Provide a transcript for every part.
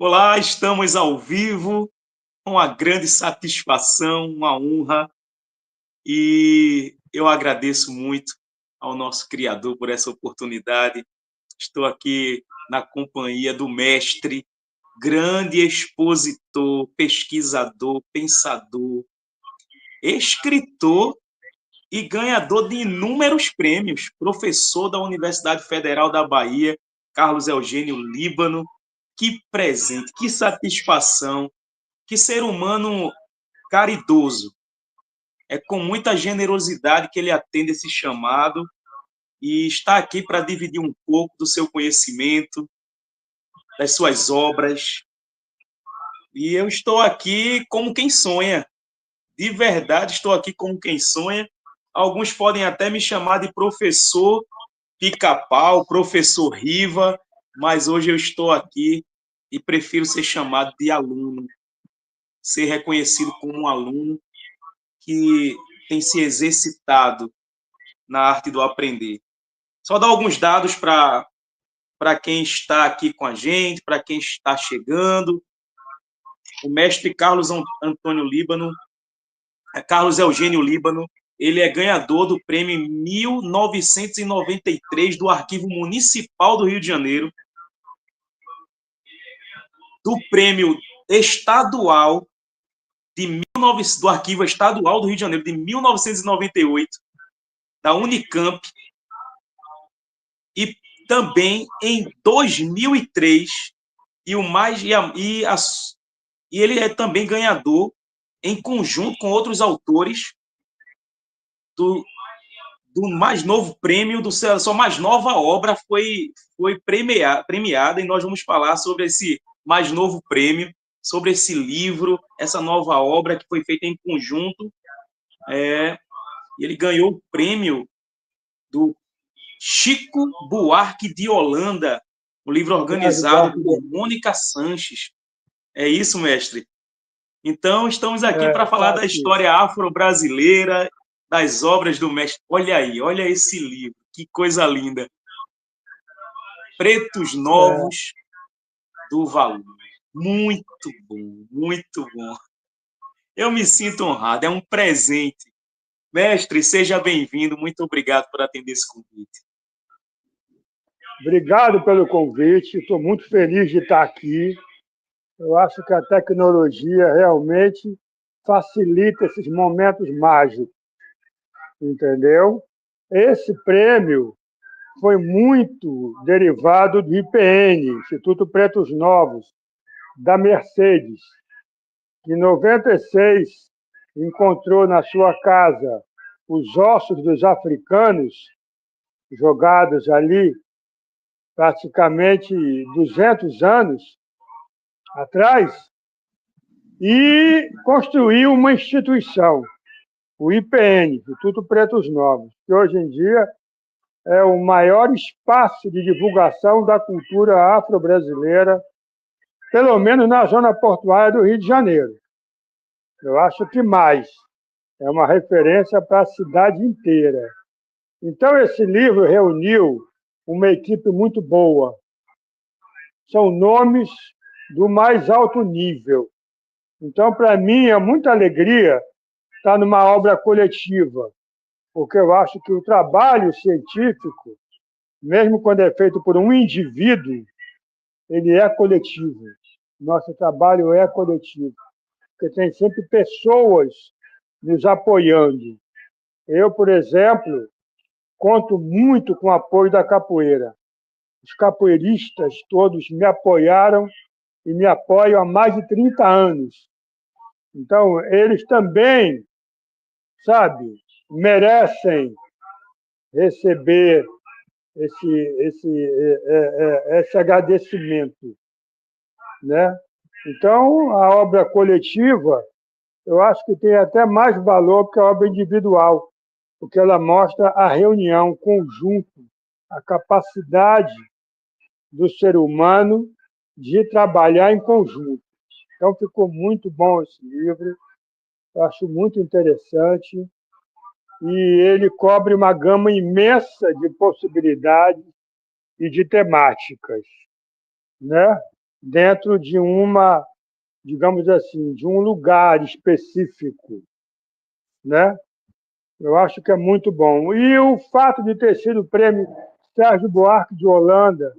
Olá, estamos ao vivo, uma grande satisfação, uma honra, e eu agradeço muito ao nosso Criador por essa oportunidade. Estou aqui na companhia do mestre, grande expositor, pesquisador, pensador, escritor e ganhador de inúmeros prêmios, professor da Universidade Federal da Bahia, Carlos Eugênio Líbano. Que presente, que satisfação, que ser humano caridoso. É com muita generosidade que ele atende esse chamado e está aqui para dividir um pouco do seu conhecimento, das suas obras. E eu estou aqui como quem sonha. De verdade, estou aqui como quem sonha. Alguns podem até me chamar de professor Pica-Pau, professor Riva, mas hoje eu estou aqui e prefiro ser chamado de aluno, ser reconhecido como um aluno que tem se exercitado na arte do aprender. Só dar alguns dados para quem está aqui com a gente, para quem está chegando. O mestre Antônio Líbano, Carlos Eugênio Líbano, ele é ganhador do prêmio 1993 do Arquivo Municipal do Rio de Janeiro, do prêmio estadual do Arquivo Estadual do Rio de Janeiro de 1998, da Unicamp, e também em 2003, e o mais e ele é também ganhador em conjunto com outros autores do, do mais novo prêmio, sua mais nova obra foi premiada, e nós vamos falar sobre esse mais novo prêmio, sobre esse livro, essa nova obra que foi feita em conjunto. Ele ganhou o prêmio do Chico Buarque de Holanda, um livro organizado por Mônica Sanches. É isso, mestre. Então, estamos aqui para falar da história afro-brasileira, das obras do mestre. Olha aí, olha esse livro, que coisa linda. Pretos Novos do Valor. Muito bom, muito bom. Eu me sinto honrado, é um presente. Mestre, seja bem-vindo, muito obrigado por atender esse convite. Obrigado pelo convite, estou muito feliz de estar aqui. Eu acho que a tecnologia realmente facilita esses momentos mágicos, entendeu? Esse prêmio foi muito derivado do IPN, Instituto Pretos Novos, da Mercedes, que em 96 encontrou na sua casa os ossos dos africanos jogados ali praticamente 200 anos atrás, e construiu uma instituição, o IPN, Instituto Pretos Novos, que hoje em dia é o maior espaço de divulgação da cultura afro-brasileira, pelo menos na zona portuária do Rio de Janeiro. Eu acho que mais. É uma referência para a cidade inteira. Então, esse livro reuniu uma equipe muito boa. São nomes do mais alto nível. Então, para mim, é muita alegria estar numa obra coletiva, porque eu acho que o trabalho científico, mesmo quando é feito por um indivíduo, ele é coletivo. Nosso trabalho é coletivo, porque tem sempre pessoas nos apoiando. Eu, por exemplo, conto muito com o apoio da capoeira. Os capoeiristas todos me apoiaram e me apoiam há mais de 30 anos. Então, eles também, sabe, merecem receber esse agradecimento, né? Então, a obra coletiva, eu acho que tem até mais valor que a obra individual, porque ela mostra a reunião, o conjunto, a capacidade do ser humano de trabalhar em conjunto. Então, ficou muito bom esse livro, eu acho muito interessante, e ele cobre uma gama imensa de possibilidades e de temáticas, né? dentro de uma, digamos assim, de um lugar específico, né? Eu acho que é muito bom. E o fato de ter sido o prêmio Sérgio Buarque de Holanda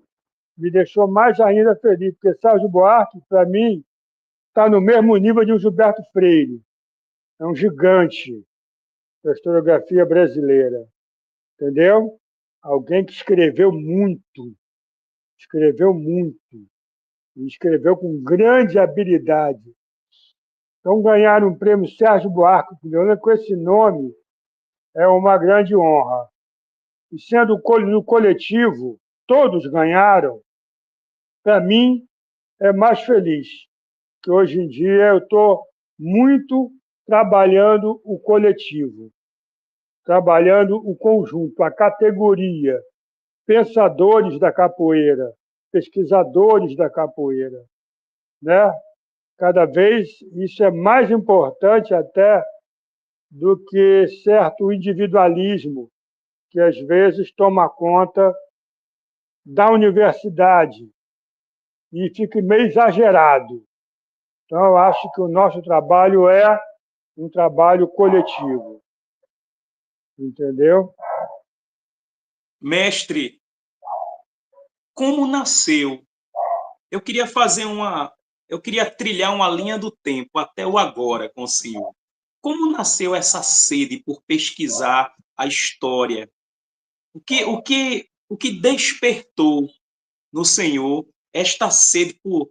me deixou mais ainda feliz, porque Sérgio Buarque, para mim, está no mesmo nível de um Gilberto Freire. É um gigante da historiografia brasileira, entendeu? Alguém que escreveu muito, e escreveu com grande habilidade. Então, ganhar um prêmio Sérgio Buarque de Holanda com esse nome é uma grande honra. E sendo no coletivo, todos ganharam, para mim, é mais feliz, que hoje em dia eu estou muito trabalhando o coletivo, trabalhando o conjunto, a categoria, pensadores da capoeira, pesquisadores da capoeira, né? Cada vez isso é mais importante até do que certo individualismo que às vezes toma conta da universidade e fica meio exagerado. Então, eu acho que o nosso trabalho é um trabalho coletivo, entendeu? Mestre, como nasceu? Eu queria eu queria trilhar uma linha do tempo até o agora com o senhor. Como nasceu essa sede por pesquisar a história? O que despertou no senhor esta sede por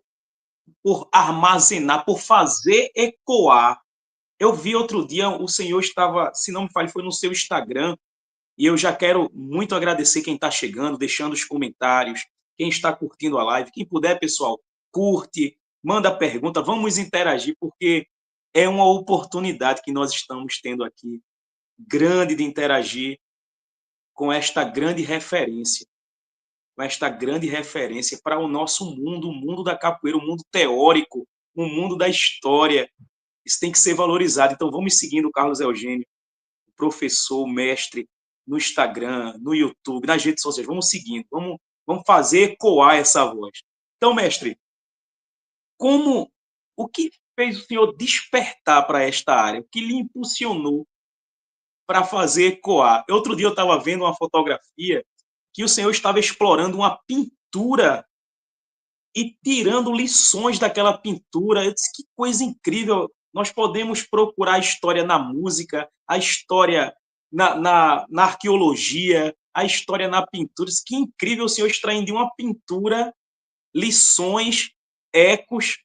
armazenar, por fazer ecoar? Eu vi outro dia, o senhor estava, se não me falha, foi no seu Instagram, e eu já quero muito agradecer quem está chegando, deixando os comentários, quem está curtindo a live. Quem puder, pessoal, curte, manda pergunta, vamos interagir, porque é uma oportunidade que nós estamos tendo aqui, grande de interagir com esta grande referência, para o nosso mundo, o mundo da capoeira, o mundo teórico, o mundo da história. Isso tem que ser valorizado. Então, vamos seguindo o Carlos Eugênio, professor, mestre, no Instagram, no YouTube, nas redes sociais. Vamos seguindo, vamos fazer ecoar essa voz. Então, mestre, o que fez o senhor despertar para esta área? O que lhe impulsionou para fazer ecoar? Outro dia eu estava vendo uma fotografia que o senhor estava explorando uma pintura e tirando lições daquela pintura. Eu disse, que coisa incrível! Nós podemos procurar a história na música, a história na arqueologia, a história na pintura. Que incrível o senhor extraindo de uma pintura lições, ecos,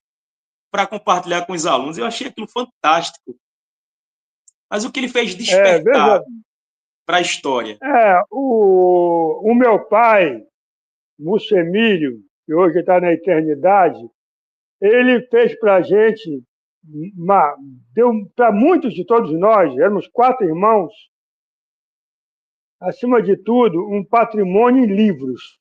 para compartilhar com os alunos. Eu achei aquilo fantástico. Mas o que ele fez Veja, despertar para a história? o meu pai, Múcio Emílio, que hoje está na eternidade, ele fez para a gente, deu para muitos de todos nós, éramos 4 irmãos, acima de tudo, um patrimônio em livros.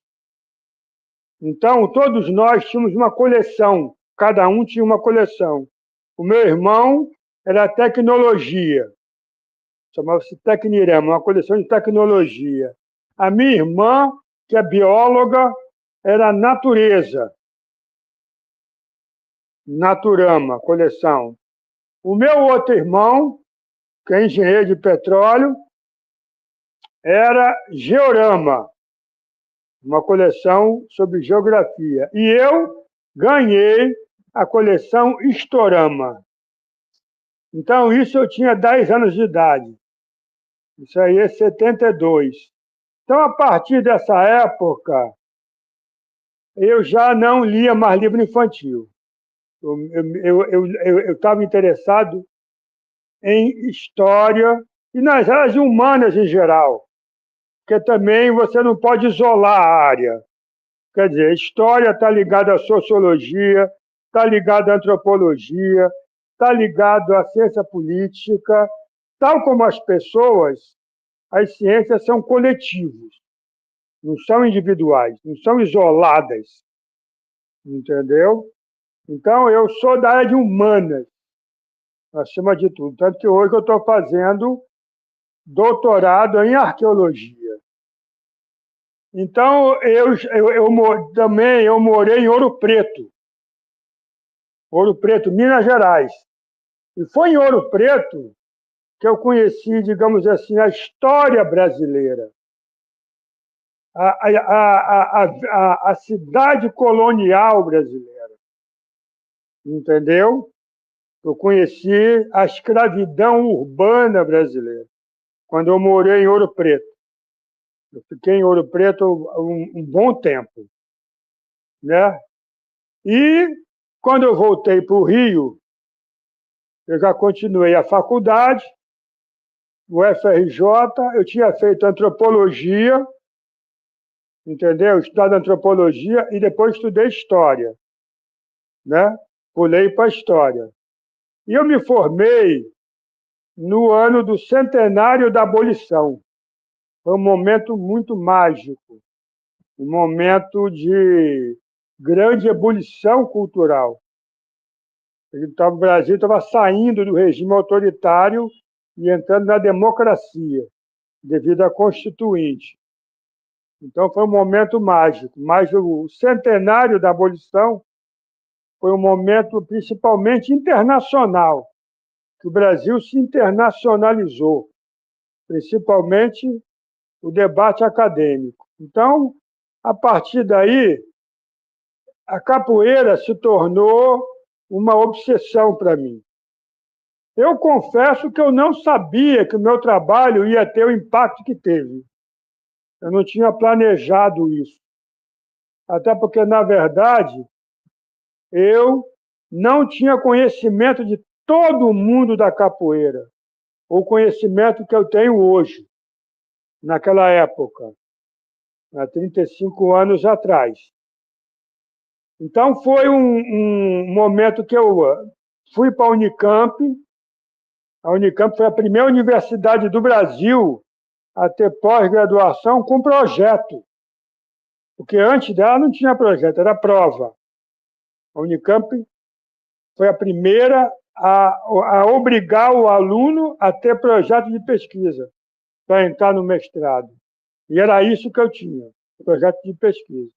Então, todos nós tínhamos uma coleção, cada um tinha uma coleção. O meu irmão era tecnologia, chamava-se Tecnirama, uma coleção de tecnologia. A minha irmã, que é bióloga, era natureza, Naturama, coleção. O meu outro irmão, que é engenheiro de petróleo, era Georama, uma coleção sobre geografia. E eu ganhei a coleção Historama. Então, isso eu tinha 10 anos de idade. Isso aí é 72. Então, a partir dessa época, eu já não lia mais livro infantil. Eu estava interessado em história e nas áreas humanas em geral, porque também você não pode isolar a área. Quer dizer, história está ligada à sociologia, está ligada à antropologia, está ligado à ciência política, tal como as pessoas, as ciências são coletivos, não são individuais, não são isoladas, entendeu? Então, eu sou da área de humanas, acima de tudo. Tanto que hoje eu estou fazendo doutorado em arqueologia. Então, também eu morei em Ouro Preto, Ouro Preto, Minas Gerais. E foi em Ouro Preto que eu conheci, digamos assim, a história brasileira, a cidade colonial brasileira, entendeu? Eu conheci a escravidão urbana brasileira, quando eu morei em Ouro Preto. Eu fiquei em Ouro Preto um bom tempo, né? E quando eu voltei para o Rio, eu já continuei a faculdade, o FRJ, eu tinha feito antropologia, entendeu? Estudado antropologia e depois estudei história, né? Pulei para a história. E eu me formei no ano do centenário da abolição. Foi um momento muito mágico, um momento de grande ebulição cultural. O Brasil estava saindo do regime autoritário e entrando na democracia, devido à Constituinte. Então, foi um momento mágico. Mas o centenário da abolição foi um momento principalmente internacional, que o Brasil se internacionalizou, principalmente o debate acadêmico. Então, a partir daí, a capoeira se tornou uma obsessão para mim. Eu confesso que eu não sabia que o meu trabalho ia ter o impacto que teve. Eu não tinha planejado isso. Até porque, na verdade, eu não tinha conhecimento de todo o mundo da capoeira, o conhecimento que eu tenho hoje, naquela época, há 35 anos atrás. Então, foi um momento que eu fui para a Unicamp. A Unicamp foi a primeira universidade do Brasil a ter pós-graduação com projeto, porque antes dela não tinha projeto, era prova. A Unicamp foi a primeira a obrigar o aluno a ter projeto de pesquisa para entrar no mestrado. E era isso que eu tinha, projeto de pesquisa.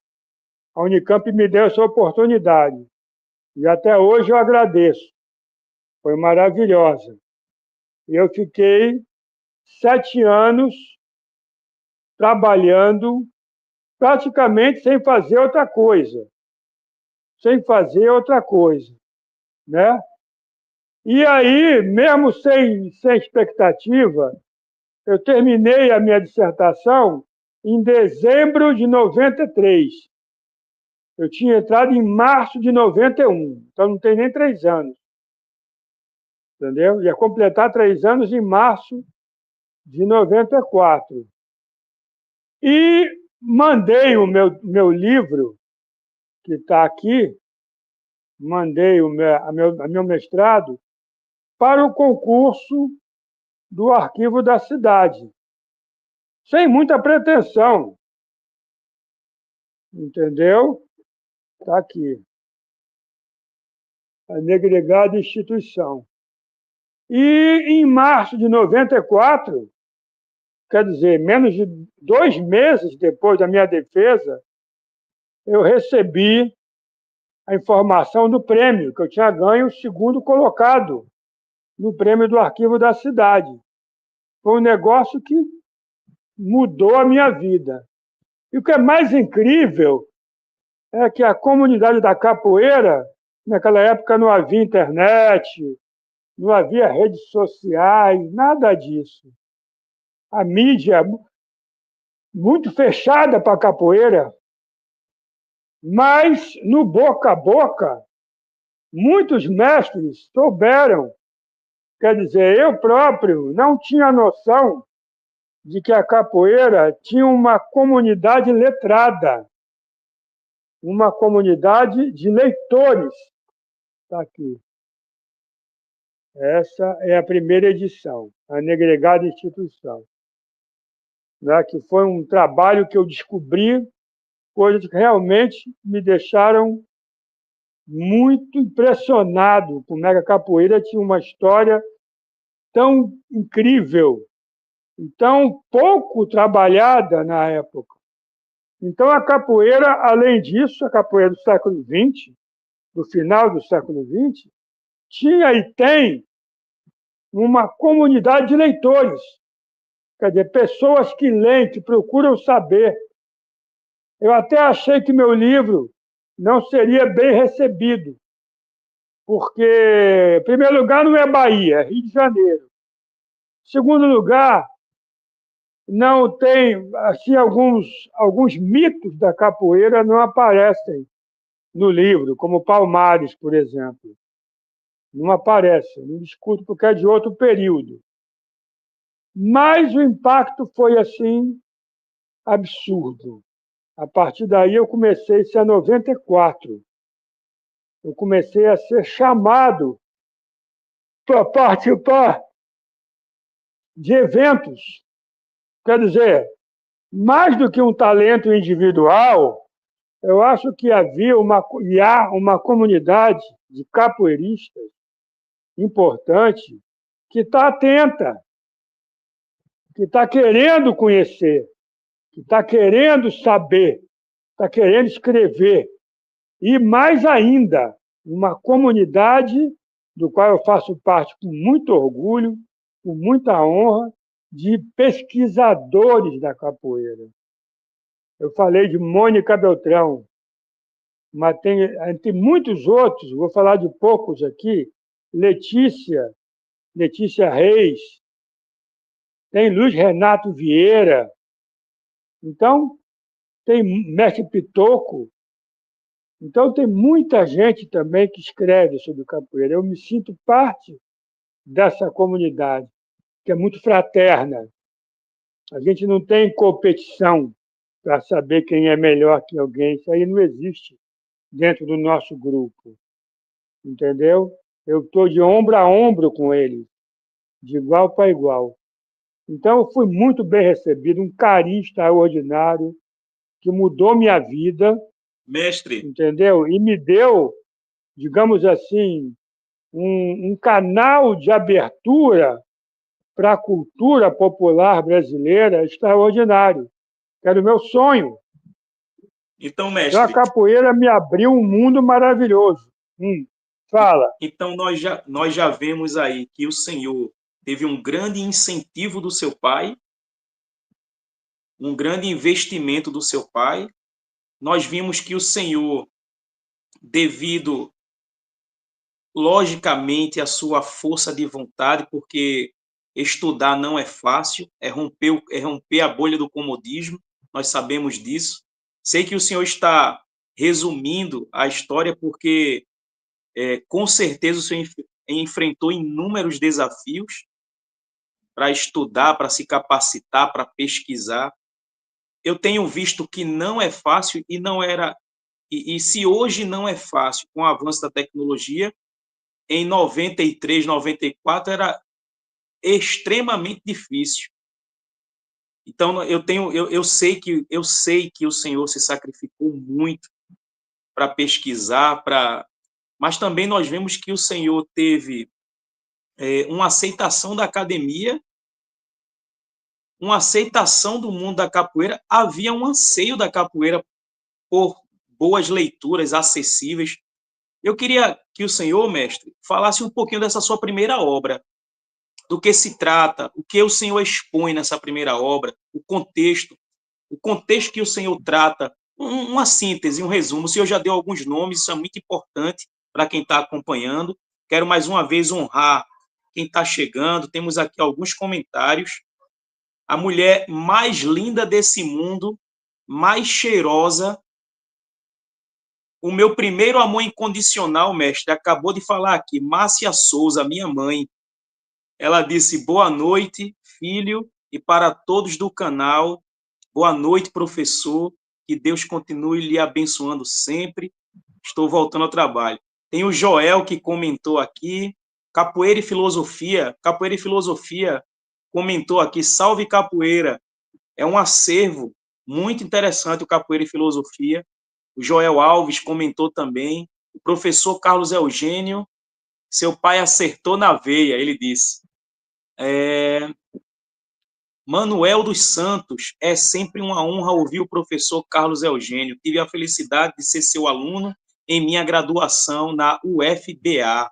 A Unicamp me deu essa oportunidade. E até hoje eu agradeço. Foi maravilhosa. E eu fiquei 7 anos trabalhando praticamente sem fazer outra coisa. Sem fazer outra coisa, né? E aí, mesmo sem expectativa, eu terminei a minha dissertação em dezembro de 93. Eu tinha entrado em março de 91, então não tem nem 3 anos. Entendeu? Ia completar 3 anos em março de 94. E mandei o meu livro, que está aqui, mandei o meu mestrado para o concurso do Arquivo da Cidade, sem muita pretensão, entendeu? Está aqui, a negregada instituição. E em março de 94, quer dizer, menos de 2 meses depois da minha defesa, eu recebi a informação do prêmio, que eu tinha ganho o segundo colocado no prêmio do Arquivo da Cidade. Foi um negócio que mudou a minha vida. E o que é mais incrível é que a comunidade da capoeira, naquela época não havia internet, não havia redes sociais, nada disso. A mídia muito fechada para a capoeira, mas no boca a boca, muitos mestres souberam. Quer dizer, eu próprio não tinha noção de que a capoeira tinha uma comunidade letrada, uma comunidade de leitores. Está aqui. Essa é a primeira edição, a Negregada Instituição, né? Que foi um trabalho que eu descobri, coisas que realmente me deixaram muito impressionado como é que a capoeira tinha uma história tão incrível, tão pouco trabalhada na época. Então, a capoeira, além disso, a capoeira do século XX, do final do século XX, tinha e tem uma comunidade de leitores, quer dizer, pessoas que leem, que procuram saber. Eu até achei que meu livro não seria bem recebido, porque, em primeiro lugar, não é Bahia, é Rio de Janeiro. Em segundo lugar, não tem, assim, alguns mitos da capoeira não aparecem no livro, como Palmares, por exemplo. Não aparece, não discuto porque é de outro período. Mas o impacto foi, assim, absurdo. A partir daí eu comecei, isso é 94, eu comecei a ser chamado para participar de eventos. Quer dizer, mais do que um talento individual, eu acho que e há uma comunidade de capoeiristas importante que está atenta, que está querendo conhecer, que está querendo saber, está querendo escrever. E, mais ainda, uma comunidade do qual eu faço parte com muito orgulho, com muita honra, de pesquisadores da capoeira. Eu falei de Mônica Beltrão, mas tem muitos outros, vou falar de poucos aqui. Letícia Reis, tem Luiz Renato Vieira, então tem Mestre Pitoco, então tem muita gente também que escreve sobre capoeira. Eu me sinto parte dessa comunidade, que é muito fraterna. A gente não tem competição para saber quem é melhor que alguém, isso aí não existe dentro do nosso grupo, entendeu? Eu estou de ombro a ombro com eles, de igual para igual. Então, eu fui muito bem recebido, um carinho extraordinário, que mudou minha vida, Mestre, entendeu? E me deu, digamos assim, um canal de abertura para a cultura popular brasileira extraordinário. Era o meu sonho. então, Então, a mestre, capoeira me abriu um mundo maravilhoso. Fala. então nós já vemos aí que o senhor teve um grande incentivo do seu pai, um grande investimento do seu pai. Nós vimos que o senhor, devido logicamente à sua força de vontade, porque estudar não é fácil, é romper a bolha do comodismo, nós sabemos disso. Sei que o senhor está resumindo a história porque com certeza o senhor enfrentou inúmeros desafios para estudar, para se capacitar, para pesquisar. Eu tenho visto que não é fácil e não era. E se hoje não é fácil com o avanço da tecnologia, em 93, 94 era extremamente difícil. Então eu sei que o senhor se sacrificou muito para pesquisar, mas também nós vemos que o senhor teve uma aceitação da academia, uma aceitação do mundo da capoeira, havia um anseio da capoeira por boas leituras acessíveis. Eu queria que o senhor, mestre, falasse um pouquinho dessa sua primeira obra, do que se trata, o que o senhor expõe nessa primeira obra, o contexto que o senhor trata, uma síntese, um resumo. O senhor já deu alguns nomes, isso é muito importante para quem está acompanhando. Quero mais uma vez honrar quem está chegando. Temos aqui alguns comentários. A mulher mais linda desse mundo, mais cheirosa, o meu primeiro amor incondicional, mestre, acabou de falar aqui, Márcia Souza, minha mãe. Ela disse: boa noite, filho, e para todos do canal, boa noite, professor, que Deus continue lhe abençoando sempre. Estou voltando ao trabalho. Tem o Joel que comentou aqui, Capoeira e Filosofia comentou aqui, salve capoeira, é um acervo muito interessante o Capoeira e Filosofia. O Joel Alves comentou também, o professor Carlos Eugênio, seu pai acertou na veia, ele disse. Manuel dos Santos, é sempre uma honra ouvir o professor Carlos Eugênio. Tive a felicidade de ser seu aluno em minha graduação na UFBA.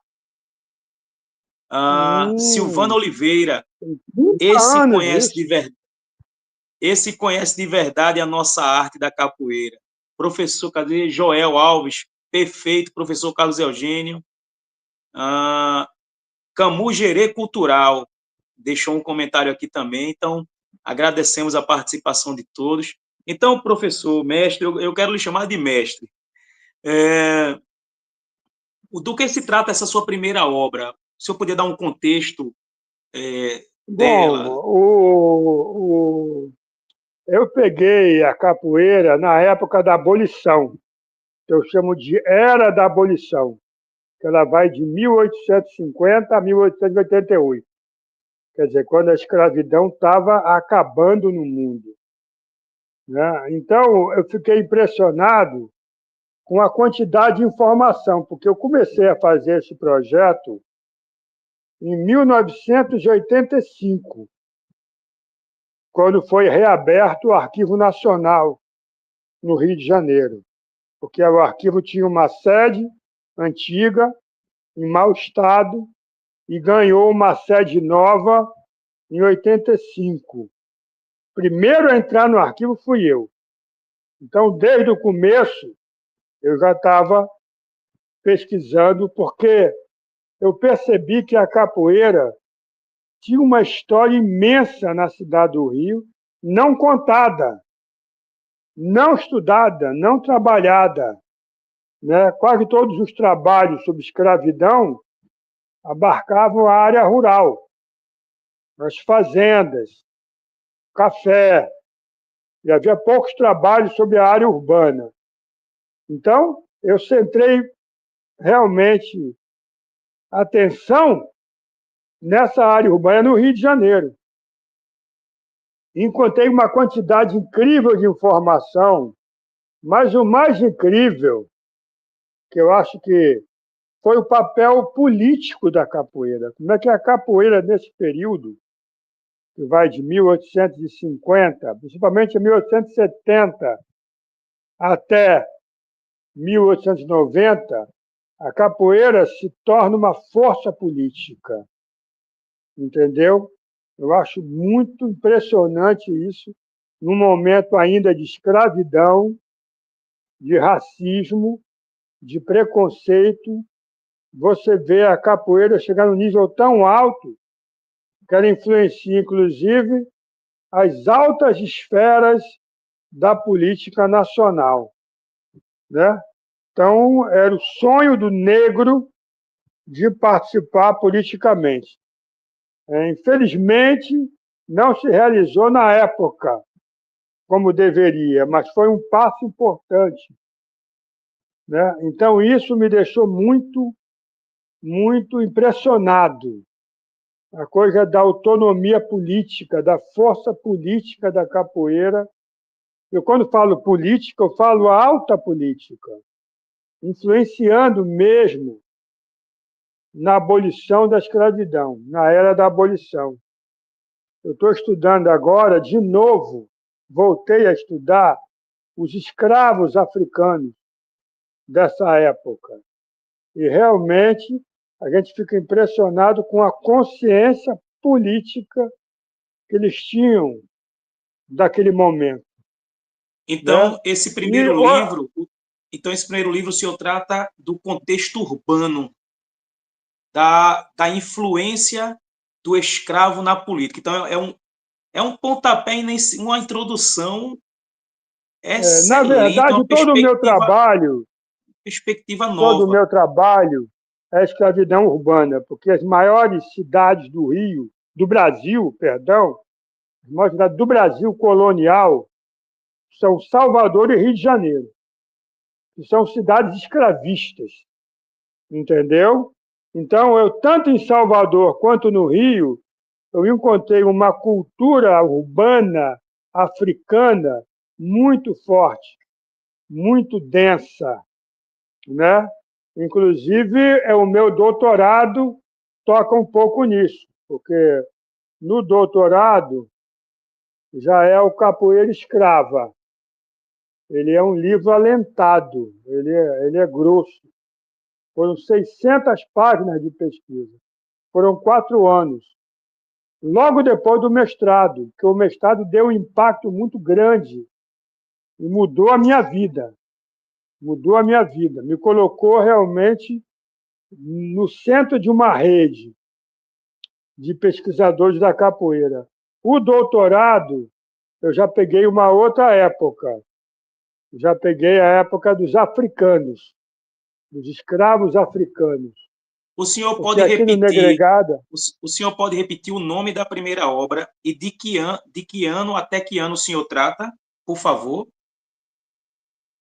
Silvana Hum, Oliveira, 30 esse anos conhece isso. de verdade. Esse conhece de verdade a nossa arte da capoeira. Professor, cadê? Joel Alves, perfeito. Professor Carlos Eugênio. Camugerê Cultural, deixou um comentário aqui também. Então, agradecemos a participação de todos. Então, professor, mestre, eu quero lhe chamar de mestre. Do que se trata essa sua primeira obra? Se eu puder dar um contexto Bom, dela. eu peguei a capoeira na época da abolição, que eu chamo de Era da Abolição, que ela vai de 1850 a 1888. Quer dizer, quando a escravidão estava acabando no mundo. Né? Então, eu fiquei impressionado com a quantidade de informação, porque eu comecei a fazer esse projeto em 1985, quando foi reaberto o Arquivo Nacional no Rio de Janeiro, porque o arquivo tinha uma sede antiga, em mau estado, e ganhou uma sede nova em 85. Primeiro a entrar no arquivo fui eu. Então, desde o começo, eu já estava pesquisando, porque eu percebi que a capoeira tinha uma história imensa na cidade do Rio, não contada, não estudada, não trabalhada. Né? Quase todos os trabalhos sobre escravidão abarcavam a área rural, as fazendas, café, e havia poucos trabalhos sobre a área urbana. Então, eu centrei realmente atenção nessa área urbana no Rio de Janeiro. Encontrei uma quantidade incrível de informação, mas o mais incrível, que eu acho que foi o papel político da capoeira. Como é que a capoeira, nesse período, que vai de 1850, principalmente 1870, até 1890, a capoeira se torna uma força política, entendeu? Eu acho muito impressionante isso, num momento ainda de escravidão, de racismo, de preconceito. Você vê a capoeira chegar num nível tão alto que ela influencia, inclusive, as altas esferas da política nacional. Né? Então, era o sonho do negro de participar politicamente. Infelizmente, não se realizou na época como deveria, mas foi um passo importante. Né? Então, isso me deixou muito, muito impressionado. A coisa da autonomia política, da força política da capoeira. Eu, quando falo política, eu falo alta política, influenciando mesmo na abolição da escravidão, na era da abolição. Eu estou estudando agora, de novo, voltei a estudar os escravos africanos dessa época. E realmente a gente fica impressionado com a consciência política que eles tinham daquele momento. Né? Então, esse E, primeiro livro, o senhor trata do contexto urbano, da influência do escravo na política. Então, é um pontapé, uma introdução na excelente, verdade, uma perspectiva todo o nova. meu trabalho é a escravidão urbana, porque as maiores cidades do Rio, do Brasil, perdão, as maiores cidades do Brasil colonial são Salvador e Rio de Janeiro, que são cidades escravistas, entendeu? Então, eu tanto em Salvador quanto no Rio, eu encontrei uma cultura urbana africana muito forte, muito densa, né? Inclusive, o meu doutorado toca um pouco nisso, porque no doutorado já é o capoeira escrava, Ele é um livro alentado, ele é grosso. Foram 600 páginas de pesquisa. Foram 4 anos. Logo depois do mestrado, que o mestrado deu um impacto muito grande e mudou a minha vida. Mudou a minha vida. Me colocou realmente no centro de uma rede de pesquisadores da capoeira. O doutorado, eu já peguei uma outra época. Já peguei a época dos africanos, dos escravos africanos. O senhor Porque pode aqui no repetir, Negregada, o senhor pode repetir o nome da primeira obra e de que ano até que ano o senhor trata, por favor?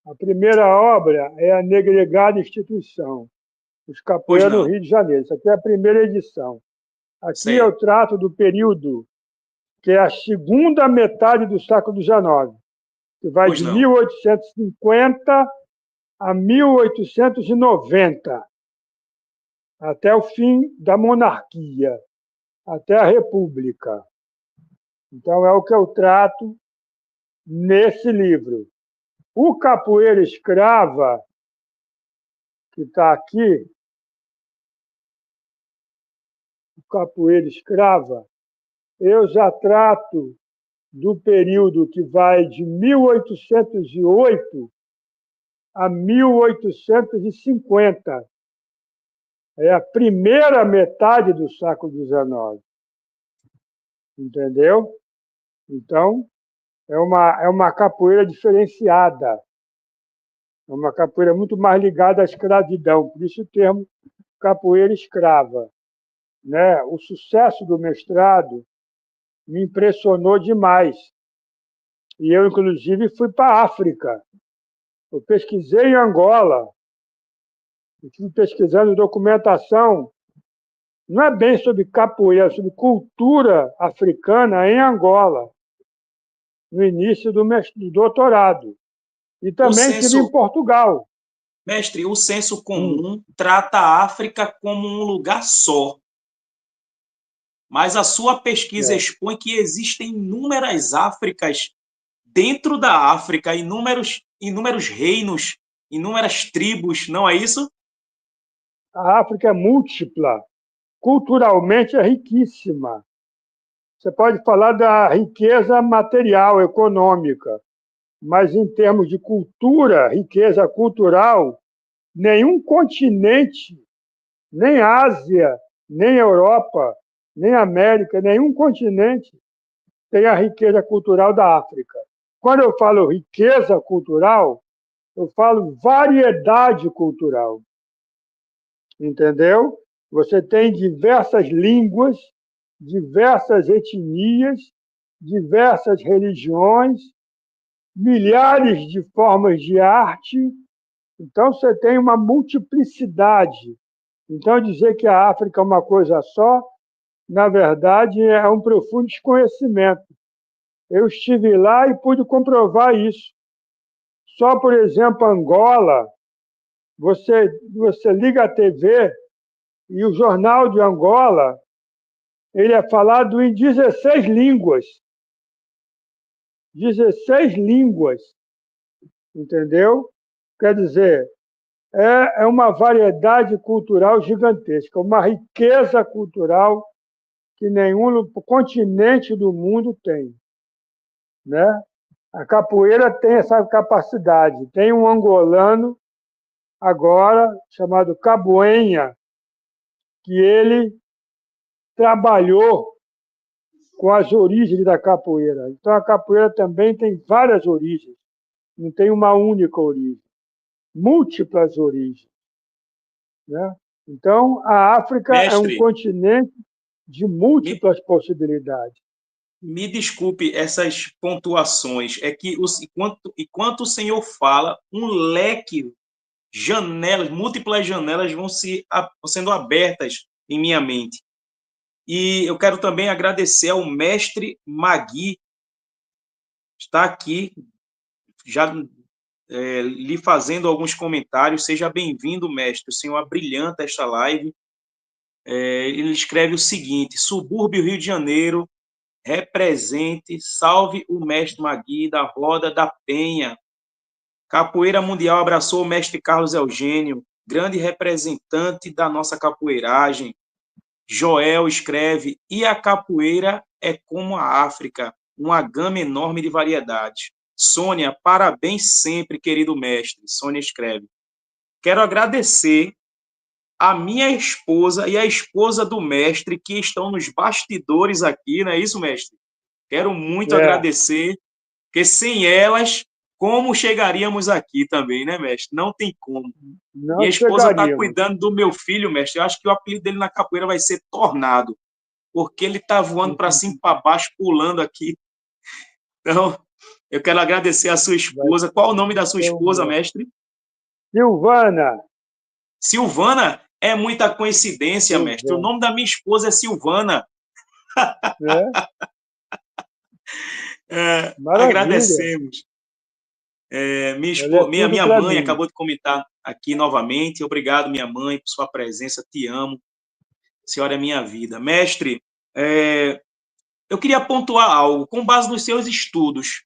a primeira obra é a Negregada Instituição, os Pois Capoeiras no não. Rio de Janeiro. Isso aqui é a primeira edição. Aqui eu Certo. trato do período que é a segunda metade do século XIX, que vai Pois de não. 1850 a 1890, até o fim da monarquia, até a República. Então, é o que eu trato nesse livro. O Capoeira Escrava, que está aqui, o Capoeira Escrava, eu já trato do período que vai de 1808 a 1850. É a primeira metade do século XIX. Entendeu? Então, é uma capoeira diferenciada. É uma capoeira muito mais ligada à escravidão. Por isso o termo capoeira escrava. Né? O sucesso do mestrado me impressionou demais. E eu, inclusive, fui para a África. Eu pesquisei em Angola. Eu estive pesquisando documentação, não é bem sobre capoeira, é sobre cultura africana em Angola, no início do doutorado. E O também estive em senso, Portugal. mestre, o senso Hum. comum trata a África como um lugar só, mas a sua pesquisa É. expõe que existem inúmeras Áfricas dentro da África, inúmeros reinos, inúmeras tribos, não é isso? A África é múltipla, culturalmente é riquíssima. Você pode falar da riqueza material, econômica, mas em termos de cultura, riqueza cultural, nenhum continente, nem Ásia, nem Europa, nem América, nenhum continente tem a riqueza cultural da África. Quando eu falo riqueza cultural, eu falo variedade cultural. Entendeu? Você tem diversas línguas, diversas etnias, diversas religiões, milhares de formas de arte. Então, você tem uma multiplicidade. Então, dizer que a África é uma coisa só, na verdade, é um profundo desconhecimento. Eu estive lá e pude comprovar isso. Só, por exemplo, Angola, você liga a TV e o jornal de Angola ele é falado em 16 línguas. 16 línguas, entendeu? Quer dizer, é uma variedade cultural gigantesca, uma riqueza cultural que nenhum continente do mundo tem. Né? A capoeira tem essa capacidade. Tem um angolano agora chamado Caboenha, que ele trabalhou com as origens da capoeira. Então, a capoeira também tem várias origens, não tem uma única origem, múltiplas origens. Né? Então, a África é um Mestre, continente de me, múltiplas possibilidades. me desculpe essas pontuações, é que enquanto o senhor fala, um leque, janelas, múltiplas janelas vão sendo abertas em minha mente. E eu quero também agradecer ao mestre Magui, está aqui já lhe fazendo alguns comentários. Seja bem-vindo, mestre. O senhor abrilhanta esta live. Ele escreve o seguinte: Subúrbio Rio de Janeiro, represente, salve o mestre Magui da Roda da Penha. Capoeira Mundial abraçou o mestre Carlos Eugênio, grande representante da nossa capoeiragem. Joel escreve, e a capoeira é como a África, uma gama enorme de variedades. Sônia, parabéns sempre, querido mestre. Sônia escreve. Quero agradecer a minha esposa e a esposa do mestre que estão nos bastidores aqui, não é isso, mestre? Quero muito É, agradecer, porque sem elas, como chegaríamos aqui também, né, mestre? Não tem como. Minha não esposa está chegaríamos. cuidando do meu filho, mestre. Eu acho que o apelido dele na capoeira vai ser Tornado, porque ele está voando para cima e para baixo, pulando aqui. Então, eu quero agradecer a sua Vai esposa. Qual o nome da sua ser esposa, mestre? Silvana, Silvana. É muita coincidência, mestre. O Silvana, nome da minha esposa é Silvana. né? Maravilha. Agradecemos. Ela é tudo Minha para mãe mim. acabou de comentar aqui novamente. Obrigado, minha mãe, por sua presença. Te amo. A senhora é minha vida. Mestre, eu queria pontuar algo. Com base nos seus estudos,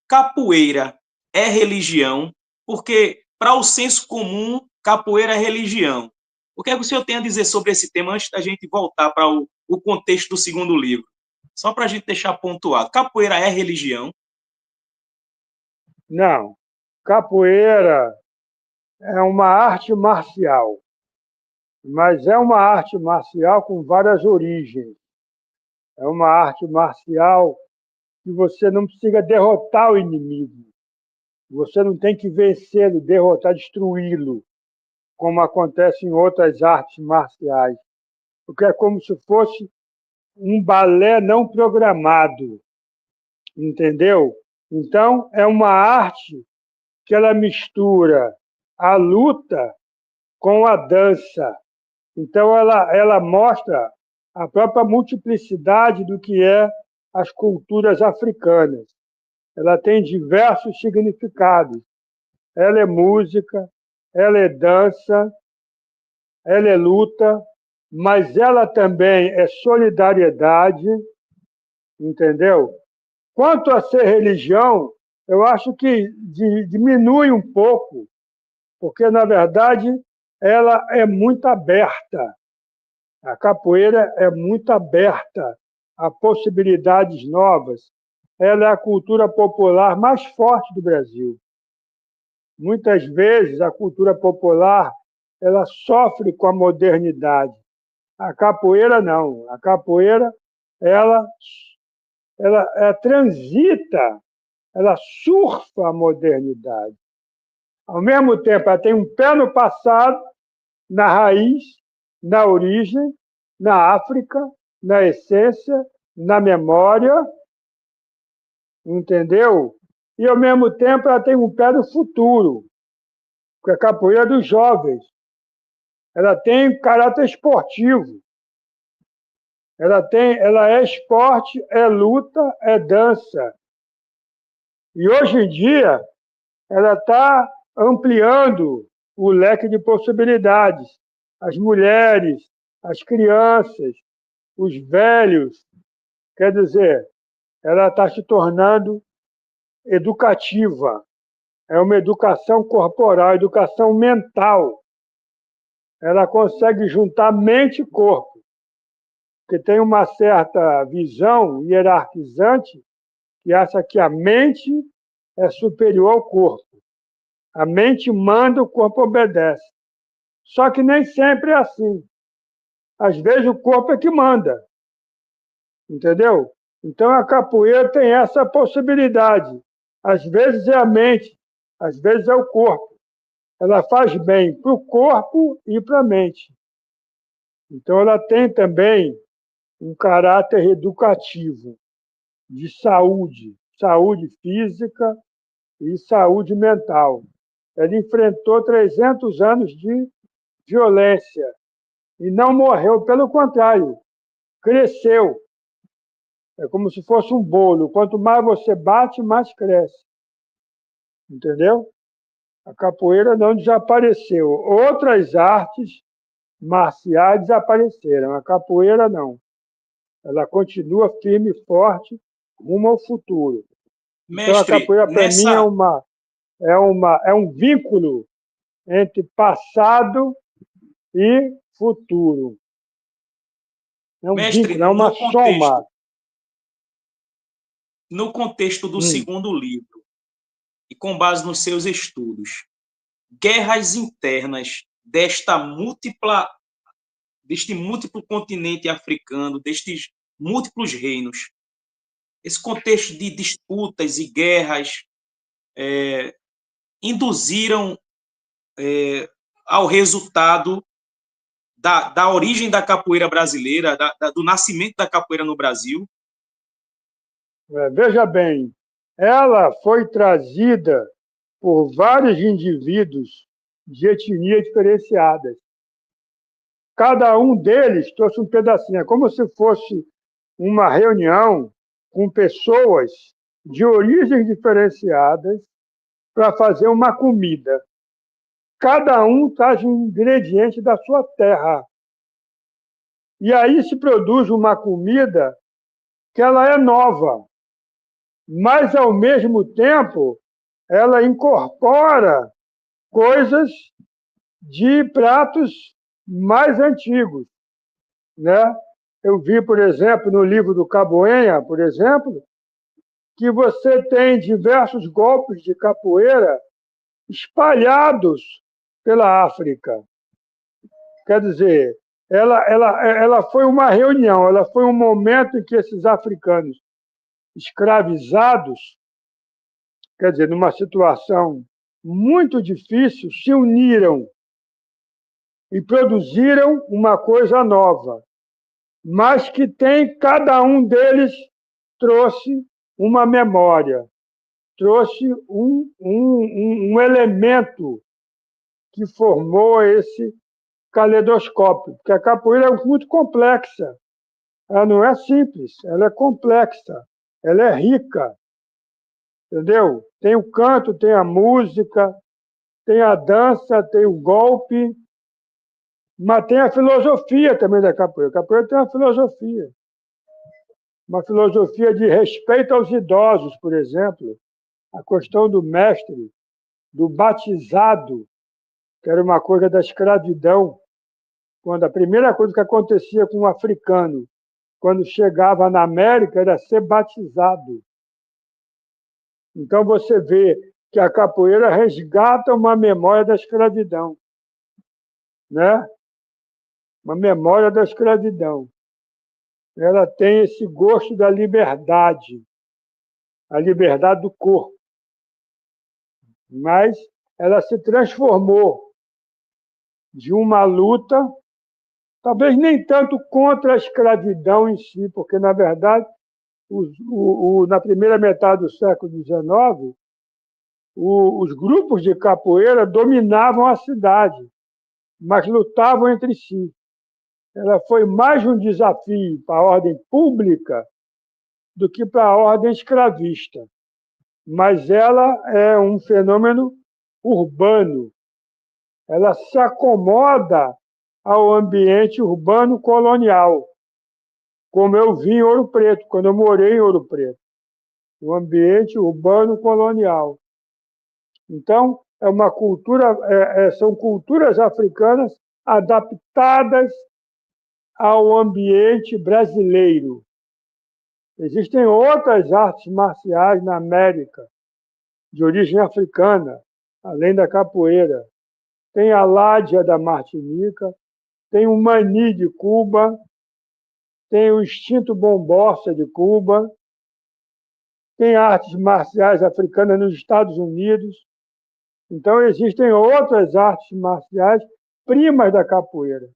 capoeira é religião? Porque, para o senso comum, capoeira é religião. O que é que o senhor tem a dizer sobre esse tema antes da gente voltar para o contexto do segundo livro? Só para a gente deixar pontuado. Capoeira é religião? Não, capoeira é uma arte marcial, mas é uma arte marcial com várias origens. É uma arte marcial que você não precisa derrotar o inimigo. Você não tem que vencê-lo, derrotar, destruí-lo, como acontece em outras artes marciais. Porque é como se fosse um balé não programado, entendeu? Então, é uma arte que ela mistura a luta com a dança. Então, ela mostra a própria multiplicidade do que é as culturas africanas. Ela tem diversos significados. Ela é música, ela é dança, ela é luta, mas ela também é solidariedade, entendeu? Quanto a ser religião, eu acho que diminui um pouco, porque, na verdade, ela é muito aberta. A capoeira é muito aberta a possibilidades novas. Ela é a cultura popular mais forte do Brasil. Muitas vezes, a cultura popular ela sofre com a modernidade. A capoeira, não. A capoeira, ela, ela transita, ela surfa a modernidade. Ao mesmo tempo, ela tem um pé no passado, na raiz, na origem, na África, na essência, na memória, entendeu? E, ao mesmo tempo, ela tem um pé no futuro, que é a capoeira dos jovens. Ela tem caráter esportivo. Ela é esporte, é luta, é dança. E, hoje em dia, ela está ampliando o leque de possibilidades. As mulheres, as crianças, os velhos. Quer dizer, ela está se tornando educativa. É uma educação corporal, educação mental. Ela consegue juntar mente e corpo, porque tem uma certa visão hierarquizante que acha que a mente é superior ao corpo. A mente manda, o corpo obedece. Só que nem sempre é assim. Às vezes o corpo é que manda, entendeu? Então a capoeira tem essa possibilidade. Às vezes é a mente, às vezes é o corpo. Ela faz bem para o corpo e para a mente. Então ela tem também um caráter educativo, de saúde, saúde física e saúde mental. Ela enfrentou 300 anos de violência e não morreu, pelo contrário, cresceu. É como se fosse um bolo. Quanto mais você bate, mais cresce. Entendeu? A capoeira não desapareceu. Outras artes marciais desapareceram. A capoeira não. Ela continua firme e forte rumo ao futuro. Então, a Mestre, capoeira, para mim, nessa é um vínculo entre passado e futuro. É um Mestre, vínculo, é uma soma. No contexto do segundo livro, e com base nos seus estudos, guerras internas deste múltiplo continente africano, destes múltiplos reinos, esse contexto de disputas e guerras induziram ao resultado da origem da capoeira brasileira, do nascimento da capoeira no Brasil. Veja bem, ela foi trazida por vários indivíduos de etnia diferenciadas. Cada um deles trouxe um pedacinho. É como se fosse uma reunião com pessoas de origens diferenciadas para fazer uma comida. Cada um traz um ingrediente da sua terra. E aí se produz uma comida que ela é nova, mas, ao mesmo tempo, ela incorpora coisas de pratos mais antigos, né? Eu vi, por exemplo, no livro do Caboenha, por exemplo, que você tem diversos golpes de capoeira espalhados pela África. Quer dizer, ela foi uma reunião, ela foi um momento em que esses africanos escravizados, quer dizer, numa situação muito difícil, se uniram e produziram uma coisa nova, mas que cada um deles trouxe uma memória, trouxe um elemento que formou esse caleidoscópio, porque a capoeira é muito complexa, ela não é simples, ela é complexa, ela é rica, entendeu? Tem o canto, tem a música, tem a dança, tem o golpe, mas tem a filosofia também da capoeira. A capoeira tem uma filosofia de respeito aos idosos, por exemplo, a questão do mestre, do batizado, que era uma coisa da escravidão, quando a primeira coisa que acontecia com um africano, quando chegava na América, era ser batizado. Então você vê que a capoeira resgata uma memória da escravidão, né? Uma memória da escravidão. Ela tem esse gosto da liberdade, a liberdade do corpo. Mas ela se transformou de uma luta, talvez nem tanto contra a escravidão em si, porque, na verdade, na primeira metade do século XIX, os grupos de capoeira dominavam a cidade, mas lutavam entre si. Ela foi mais um desafio para a ordem pública do que para a ordem escravista. Mas ela é um fenômeno urbano. Ela se acomoda ao ambiente urbano colonial, como eu vi em Ouro Preto, quando eu morei em Ouro Preto. O ambiente urbano colonial. Então, é uma cultura, são culturas africanas adaptadas ao ambiente brasileiro. Existem outras artes marciais na América, de origem africana, além da capoeira. Tem a ládia da Martinica, tem o mani de Cuba, tem o instinto bombossa de Cuba, tem artes marciais africanas nos Estados Unidos. Então, existem outras artes marciais primas da capoeira,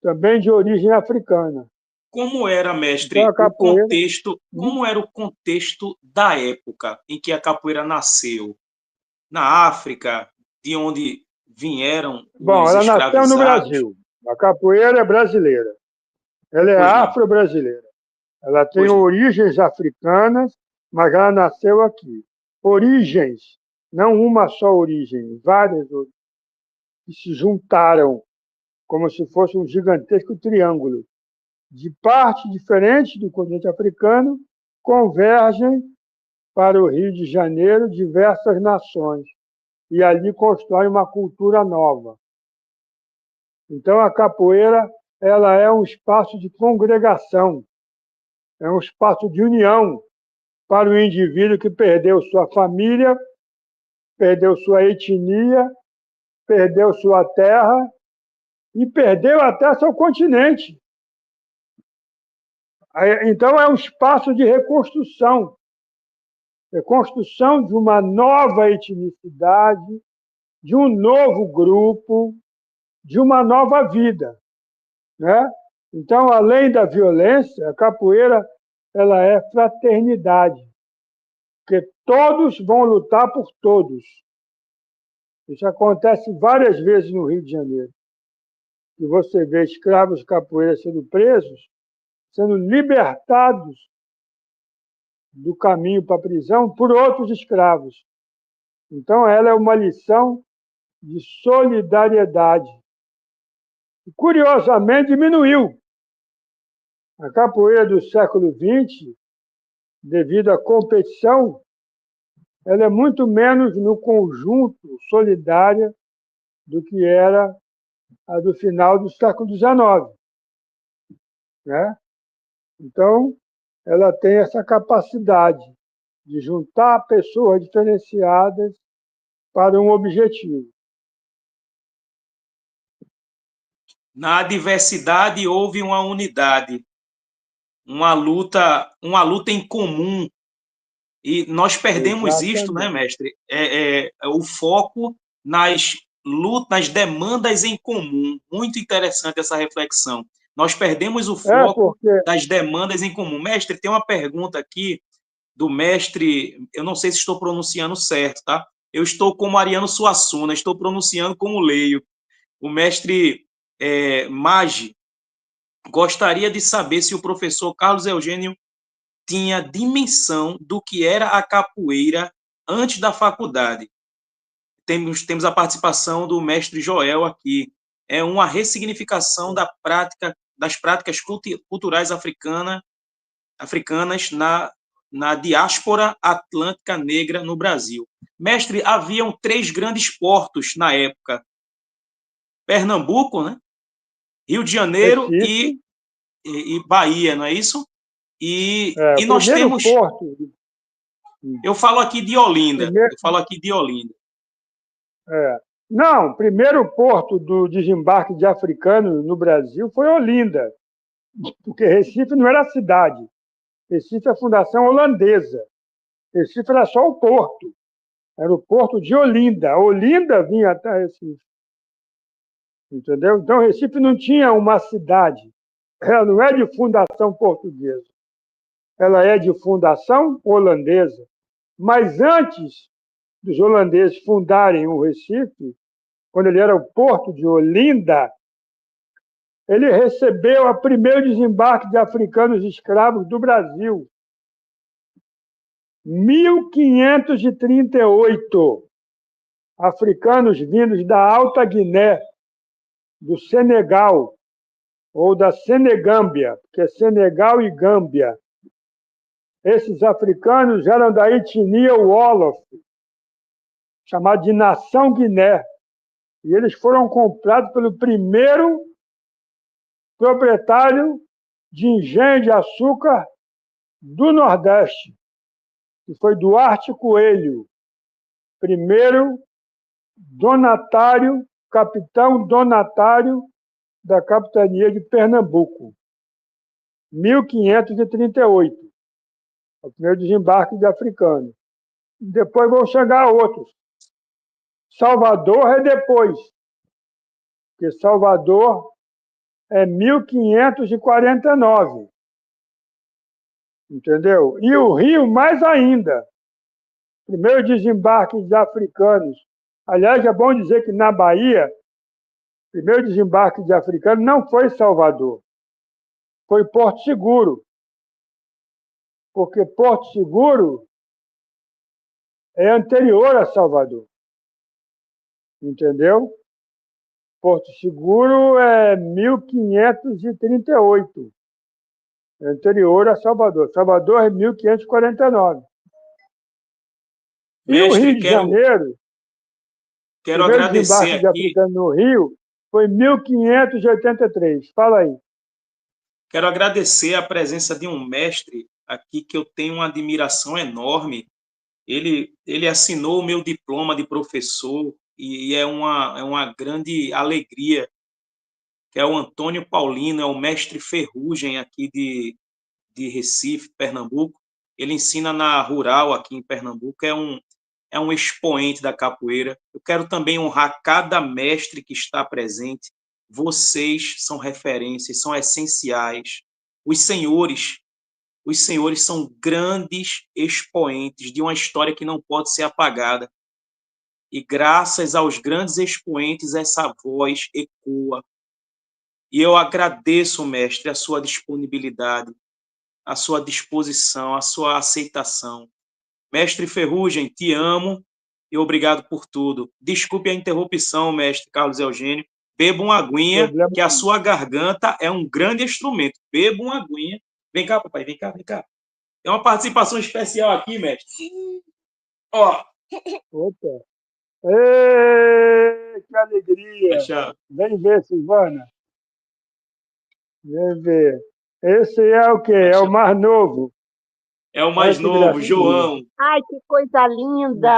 também de origem africana. Como era, mestre, então, capoeira... como era o contexto da época em que a capoeira nasceu? Na África, de onde vieram os ela escravizados? nasceu no Brasil. A capoeira é brasileira. Ela é afro-brasileira. Ela tem origens africanas, mas ela nasceu aqui. Origens, não uma só origem, várias origens, que se juntaram como se fosse um gigantesco triângulo. De partes diferentes do continente africano, convergem para o Rio de Janeiro diversas nações e ali constroem uma cultura nova. Então, a capoeira ela é um espaço de congregação, é um espaço de união para o indivíduo que perdeu sua família, perdeu sua etnia, perdeu sua terra e perdeu até seu continente. Então, é um espaço de reconstrução de uma nova etnicidade, de um novo grupo, de uma nova vida, né? Então, além da violência, a capoeira ela é fraternidade, porque todos vão lutar por todos. Isso acontece várias vezes no Rio de Janeiro. E você vê escravos de capoeira sendo presos, sendo libertados do caminho para a prisão por outros escravos. Então, ela é uma lição de solidariedade. E, curiosamente, diminuiu. A capoeira do século XX, devido à competição, ela é muito menos no conjunto solidária do que era a do final do século XIX, né? Então, ela tem essa capacidade de juntar pessoas diferenciadas para um objetivo. Na diversidade houve uma unidade, uma luta em comum. E nós perdemos isto, né, mestre? O foco nas lutas, nas demandas em comum. Muito interessante essa reflexão. Nós perdemos o foco das demandas em comum. Mestre, tem uma pergunta aqui do mestre, eu não sei se estou pronunciando certo, tá? Eu estou como Ariano Suassuna, estou pronunciando como leio. O mestre Maggi gostaria de saber se o professor Carlos Eugênio tinha dimensão do que era a capoeira antes da faculdade. Temos a participação do mestre Joel aqui. É uma ressignificação das práticas culturais africanas na diáspora atlântica negra no Brasil. Mestre, haviam 3 grandes portos na época: Pernambuco, né? Rio de Janeiro e Bahia, não é isso? E nós temos... Porto. Eu falo aqui de Olinda. Não, o primeiro porto do desembarque de africanos no Brasil foi Olinda, porque Recife não era cidade. Recife é a fundação holandesa. Recife era só o porto. Era o porto de Olinda. Olinda vinha até Recife. Entendeu? Então, Recife não tinha uma cidade. Ela não é de fundação portuguesa. Ela é de fundação holandesa. Mas antes dos holandeses fundarem o Recife, quando ele era o porto de Olinda, ele recebeu o primeiro desembarque de africanos escravos do Brasil. 1538 africanos vindos da Alta Guiné, do Senegal, ou da Senegâmbia, que é Senegal e Gâmbia. Esses africanos eram da etnia Wolof, chamada de Nação Guiné, e eles foram comprados pelo primeiro proprietário de engenho de açúcar do Nordeste, que foi Duarte Coelho, primeiro donatário, capitão donatário da capitania de Pernambuco, 1538, o primeiro desembarque de africanos. Depois vão chegar outros. Salvador é depois, porque Salvador é 1549. Entendeu? E o Rio, mais ainda. Primeiro desembarque de africanos. Aliás, é bom dizer que na Bahia, o primeiro desembarque de africanos não foi Salvador, foi Porto Seguro. Porque Porto Seguro é anterior a Salvador. Entendeu? Porto Seguro é 1538. É anterior a Salvador. Salvador é 1549. E o Mestre, Rio de Janeiro, quero primeiro agradecer desembarque de aqui, africano no Rio foi em 1583. Fala aí. quero agradecer a presença de um mestre aqui que eu tenho uma admiração enorme. Ele assinou o meu diploma de professor e é uma grande alegria, que é o Antônio Paulino, é o mestre Ferrugem aqui de Recife, Pernambuco. Ele ensina na Rural aqui em Pernambuco, é um expoente da capoeira. Eu quero também honrar cada mestre que está presente. Vocês são referências, são essenciais. Os senhores, os senhores são grandes expoentes de uma história que não pode ser apagada. E graças aos grandes expoentes, essa voz ecoa. E eu agradeço, mestre, a sua disponibilidade, a sua disposição, a sua aceitação. Mestre Ferrugem, te amo e obrigado por tudo. Desculpe a interrupção, mestre Carlos Eugênio. Beba uma aguinha, Problema que a sua garganta é um grande instrumento. Beba uma aguinha. Vem cá, papai, vem cá, vem cá. Tem uma participação especial aqui, mestre. Ó, Opa. Ei, que alegria! deixa. Vem ver, Silvana. Vem ver. Esse é o quê? É o deixa. mais novo. É o Olha mais que novo, gracinha. João. Ai, que coisa Que coisa linda!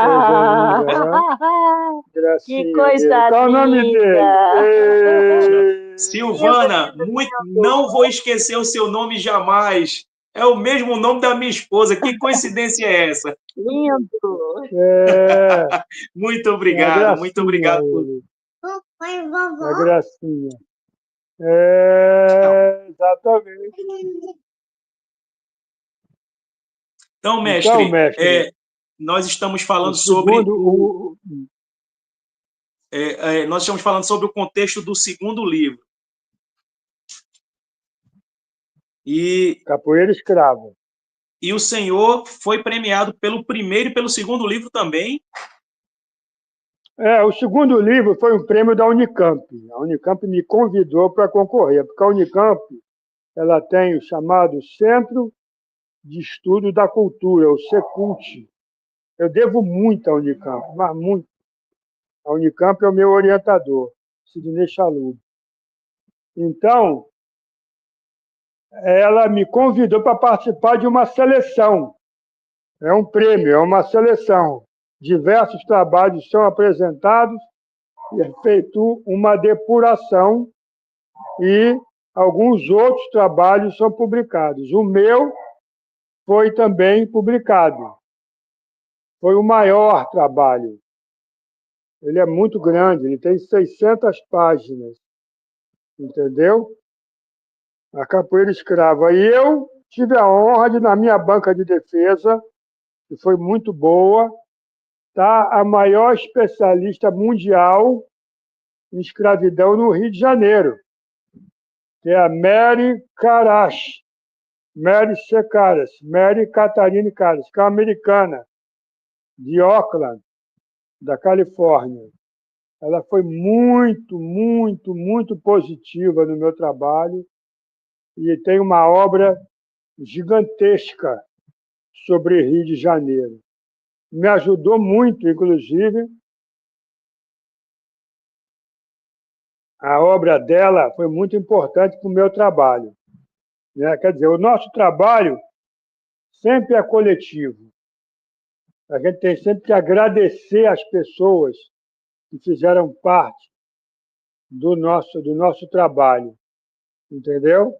linda, né? Que Gracinha dele. coisa Qual o nome dele? linda! Lindo, Silvana, lindo, lindo! não vou esquecer o seu nome jamais. É o mesmo nome da minha esposa. Que coincidência é essa? Lindo! É, Muito uma obrigado, muito gracinha obrigado por. ele. Uma gracinha. É, exatamente. Então, Então, mestre, mestre, nós estamos o falando sobre segundo, nós estamos falando sobre o contexto do segundo livro. E, Capoeira Escrava. e o senhor foi premiado pelo primeiro e pelo segundo livro também. É, o segundo livro foi um prêmio da Unicamp. A Unicamp me convidou para concorrer, porque a Unicamp ela tem o chamado Centro de Estudo da Cultura, o Secult. Eu devo muito à Unicamp, mas muito. A Unicamp é o meu orientador, Sidney Chalub. Então, ela me convidou para participar de uma seleção. É um prêmio, é uma seleção. Diversos trabalhos são apresentados e é feito uma depuração e alguns outros trabalhos são publicados. O meu foi também publicado. Foi o maior trabalho. Ele é muito grande, ele tem 600 páginas, entendeu? A capoeira escrava. E eu tive a honra de, na minha banca de defesa, que foi muito boa, tá a maior especialista mundial em escravidão no Rio de Janeiro, que é a Mary Karash, Mary C. Caras, Mary Catarine Caras, que é uma americana de Oakland, da Califórnia. Ela foi muito, muito, muito positiva no meu trabalho e tem uma obra gigantesca sobre Rio de Janeiro. Me ajudou muito, inclusive. A obra dela foi muito importante para o meu trabalho. Né? Quer dizer, o nosso trabalho sempre é coletivo. A gente tem sempre que agradecer às pessoas que fizeram parte do nosso trabalho, entendeu?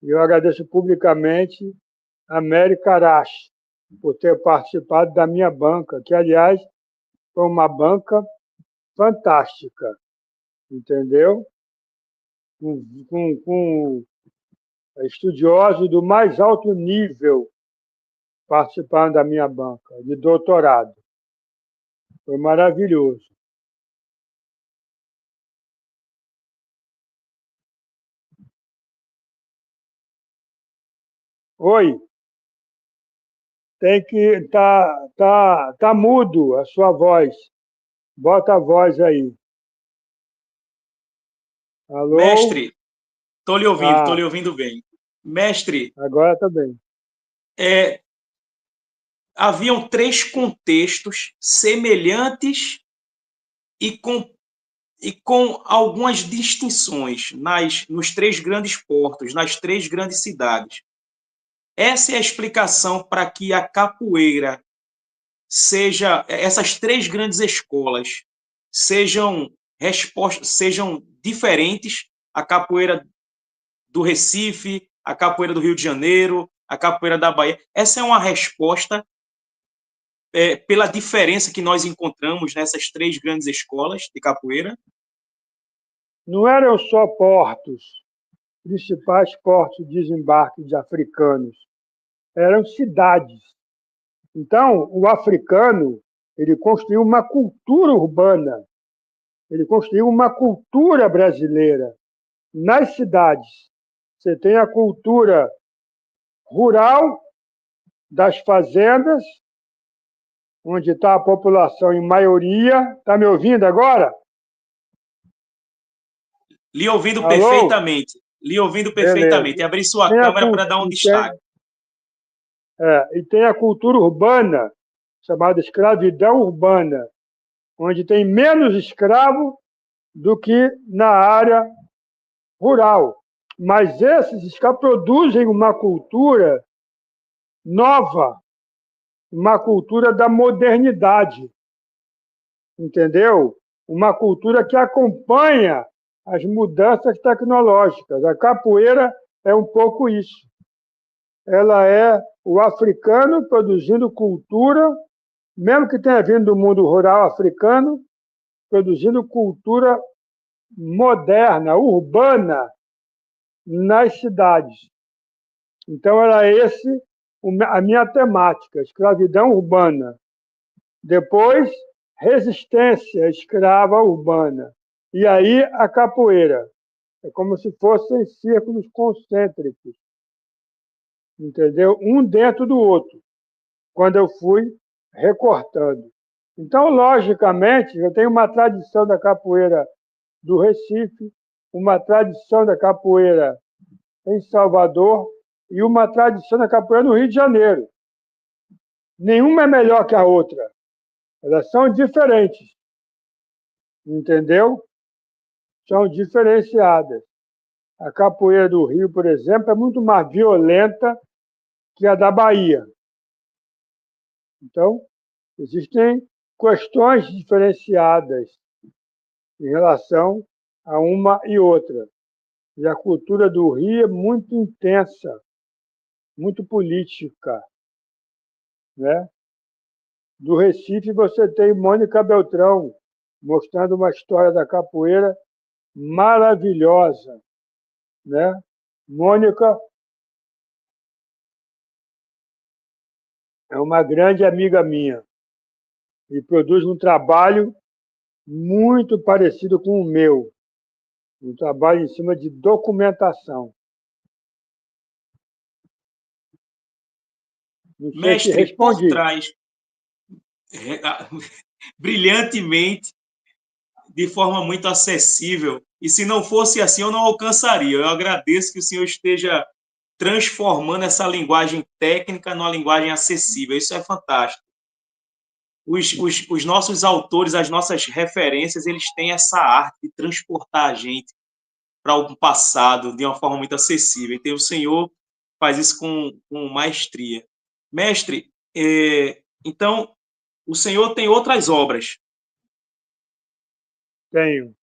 E eu agradeço publicamente a Mary Karash por ter participado da minha banca, que, aliás, foi uma banca fantástica, entendeu? Com estudiosos do mais alto nível participando da minha banca, de doutorado. Foi maravilhoso. Oi, tem que tá mudo a sua voz. Bota a voz aí. Alô? Mestre, estou Ah, lhe ouvindo bem. Mestre, agora está bem. é, haviam três contextos semelhantes e com algumas distinções nos três grandes portos, nas três grandes cidades. Essa é a explicação para que a capoeira essas três grandes escolas sejam diferentes, a capoeira do Recife, a capoeira do Rio de Janeiro, a capoeira da Bahia. Essa é uma resposta pela diferença que nós encontramos nessas três grandes escolas de capoeira? Não eram só portos, principais portos de desembarque de africanos, eram cidades. Então, o africano, ele construiu uma cultura urbana, ele construiu uma cultura brasileira. Nas cidades, você tem a cultura rural das fazendas, onde está a população em maioria. Está me ouvindo agora? Lhe ouvindo Alô? perfeitamente. Lhe ouvindo perfeitamente. Beleza. Abri sua Tem câmera para dar um destaque. E tem a cultura urbana, chamada escravidão urbana, onde tem menos escravo do que na área rural. Mas esses escravos produzem uma cultura nova, uma cultura da modernidade, entendeu? Uma cultura que acompanha as mudanças tecnológicas. A capoeira é um pouco isso. Ela é o africano produzindo cultura, mesmo que tenha vindo do mundo rural africano, produzindo cultura moderna, urbana, nas cidades. Então, era a minha temática, escravidão urbana. Depois, resistência escrava urbana. E aí, a capoeira. É como se fossem círculos concêntricos, entendeu? Um dentro do outro, quando eu fui recortando. Então, logicamente, eu tenho uma tradição da capoeira do Recife, uma tradição da capoeira em Salvador e uma tradição da capoeira no Rio de Janeiro. Nenhuma é melhor que a outra. Elas são diferentes, entendeu? São diferenciadas. A capoeira do Rio, por exemplo, é muito mais violenta que a da Bahia. Então, existem questões diferenciadas em relação a uma e outra. E a cultura do Rio é muito intensa, muito política, né? Do Recife, você tem Mônica Beltrão, mostrando uma história da capoeira maravilhosa, né? Mônica é uma grande amiga minha e produz um trabalho muito parecido com o meu, um trabalho em cima de documentação. Não sei se Mestre, por respondi. trás, brilhantemente, de forma muito acessível. E se não fosse assim, eu não alcançaria. Eu agradeço que o senhor esteja transformando essa linguagem técnica numa linguagem acessível. Isso é fantástico. Os nossos autores, as nossas referências, eles têm essa arte de transportar a gente para o passado de uma forma muito acessível. Então, o senhor faz isso com maestria. Mestre, então, o senhor tem outras obras. Tenho.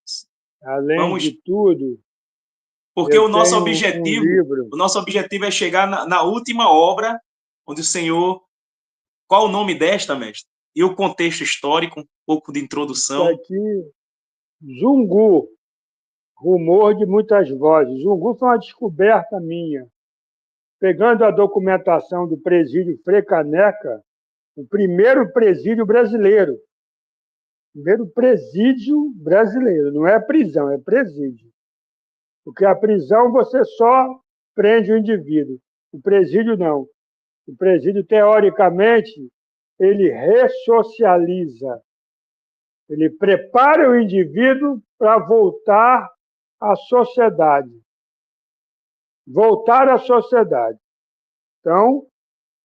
Além Vamos, de tudo, porque eu o nosso tenho objetivo, um livro. o nosso objetivo é chegar na última obra, onde o senhor... Qual o nome desta, mestre? E o contexto histórico, um pouco de introdução. Isso aqui, Zungu, Rumor de Muitas Vozes. Zungu foi uma descoberta minha. Pegando a documentação do presídio Frei Caneca, o primeiro presídio brasileiro. Primeiro presídio brasileiro. Não é prisão, é presídio. Porque a prisão você só prende o indivíduo. O presídio não. O presídio, teoricamente, ele ressocializa. Ele prepara o indivíduo para voltar à sociedade. Voltar à sociedade. Então,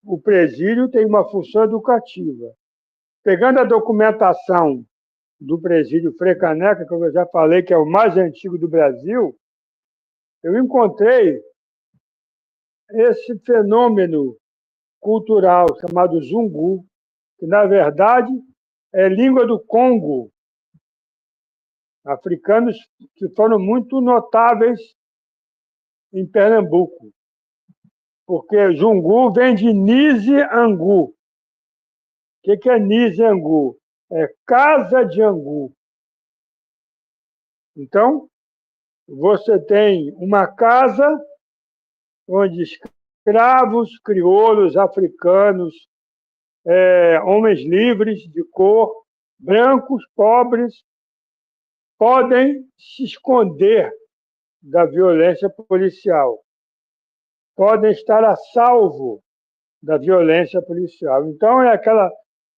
o presídio tem uma função educativa. Pegando a documentação do presídio Frei Caneca, que eu já falei que é o mais antigo do Brasil, eu encontrei esse fenômeno cultural chamado Zungu, que, na verdade, é língua do Congo. Africanos que foram muito notáveis em Pernambuco, porque Zungu vem de Nise Angu. O que é Nise Angu? É casa de Angu. Então, você tem uma casa onde escravos, crioulos, africanos, homens livres de cor, brancos, pobres, podem se esconder da violência policial, podem estar a salvo da violência policial. Então, é aquela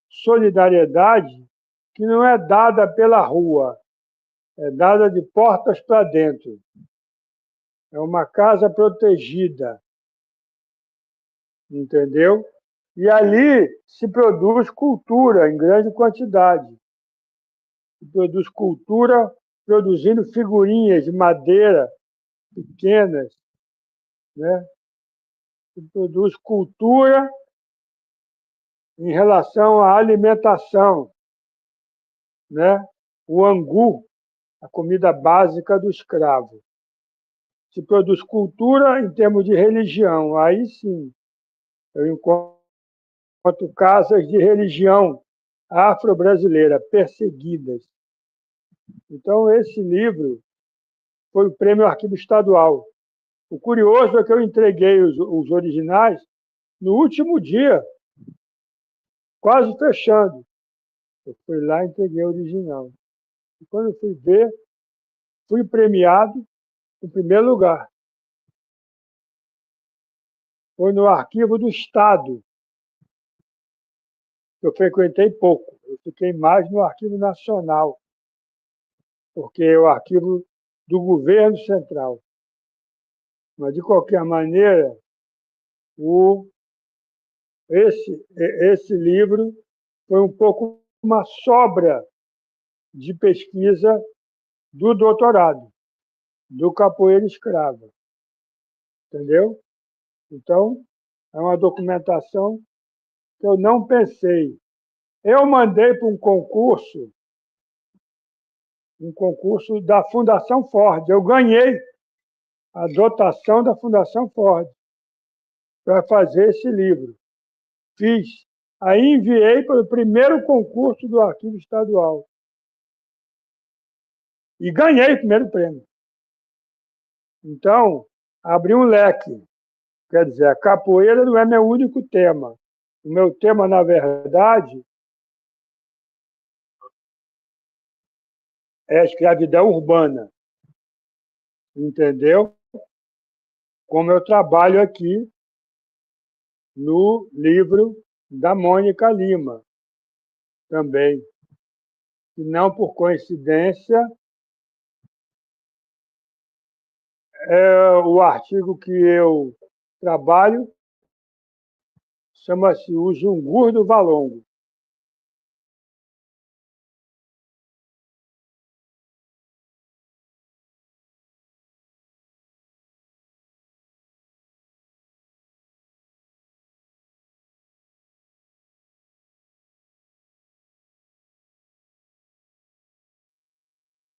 solidariedade que não é dada pela rua, é dada de portas para dentro. É uma casa protegida, entendeu? E ali se produz cultura em grande quantidade. Se produz cultura produzindo figurinhas de madeira pequenas, né? Se produz cultura em relação à alimentação, né? O angu, a comida básica do escravo. Se produz cultura em termos de religião, aí sim, eu encontro casas de religião afro-brasileira perseguidas. Então, esse livro foi o prêmio Arquivo Estadual. O curioso é que eu entreguei os originais no último dia, quase fechando. Eu fui lá e entreguei o original. E quando eu fui ver, fui premiado em primeiro lugar. Foi no Arquivo do Estado. Eu frequentei pouco. Eu fiquei mais no Arquivo Nacional, porque é o arquivo do governo central. Mas, de qualquer maneira, esse livro foi um pouco uma sobra de pesquisa do doutorado, do Capoeira Escrava. Entendeu? Então, é uma documentação que eu não pensei. Eu mandei para um concurso da Fundação Ford. Eu ganhei a dotação da Fundação Ford para fazer esse livro. Fiz. Aí enviei para o primeiro concurso do Arquivo Estadual. E ganhei o primeiro prêmio. Então, abri um leque. Quer dizer, a capoeira não é meu único tema. O meu tema, na verdade, é a escravidão urbana. Entendeu? Como eu trabalho aqui no livro da Mônica Lima, também. E não por coincidência, o artigo que eu trabalho chama-se O Jungur do Valongo.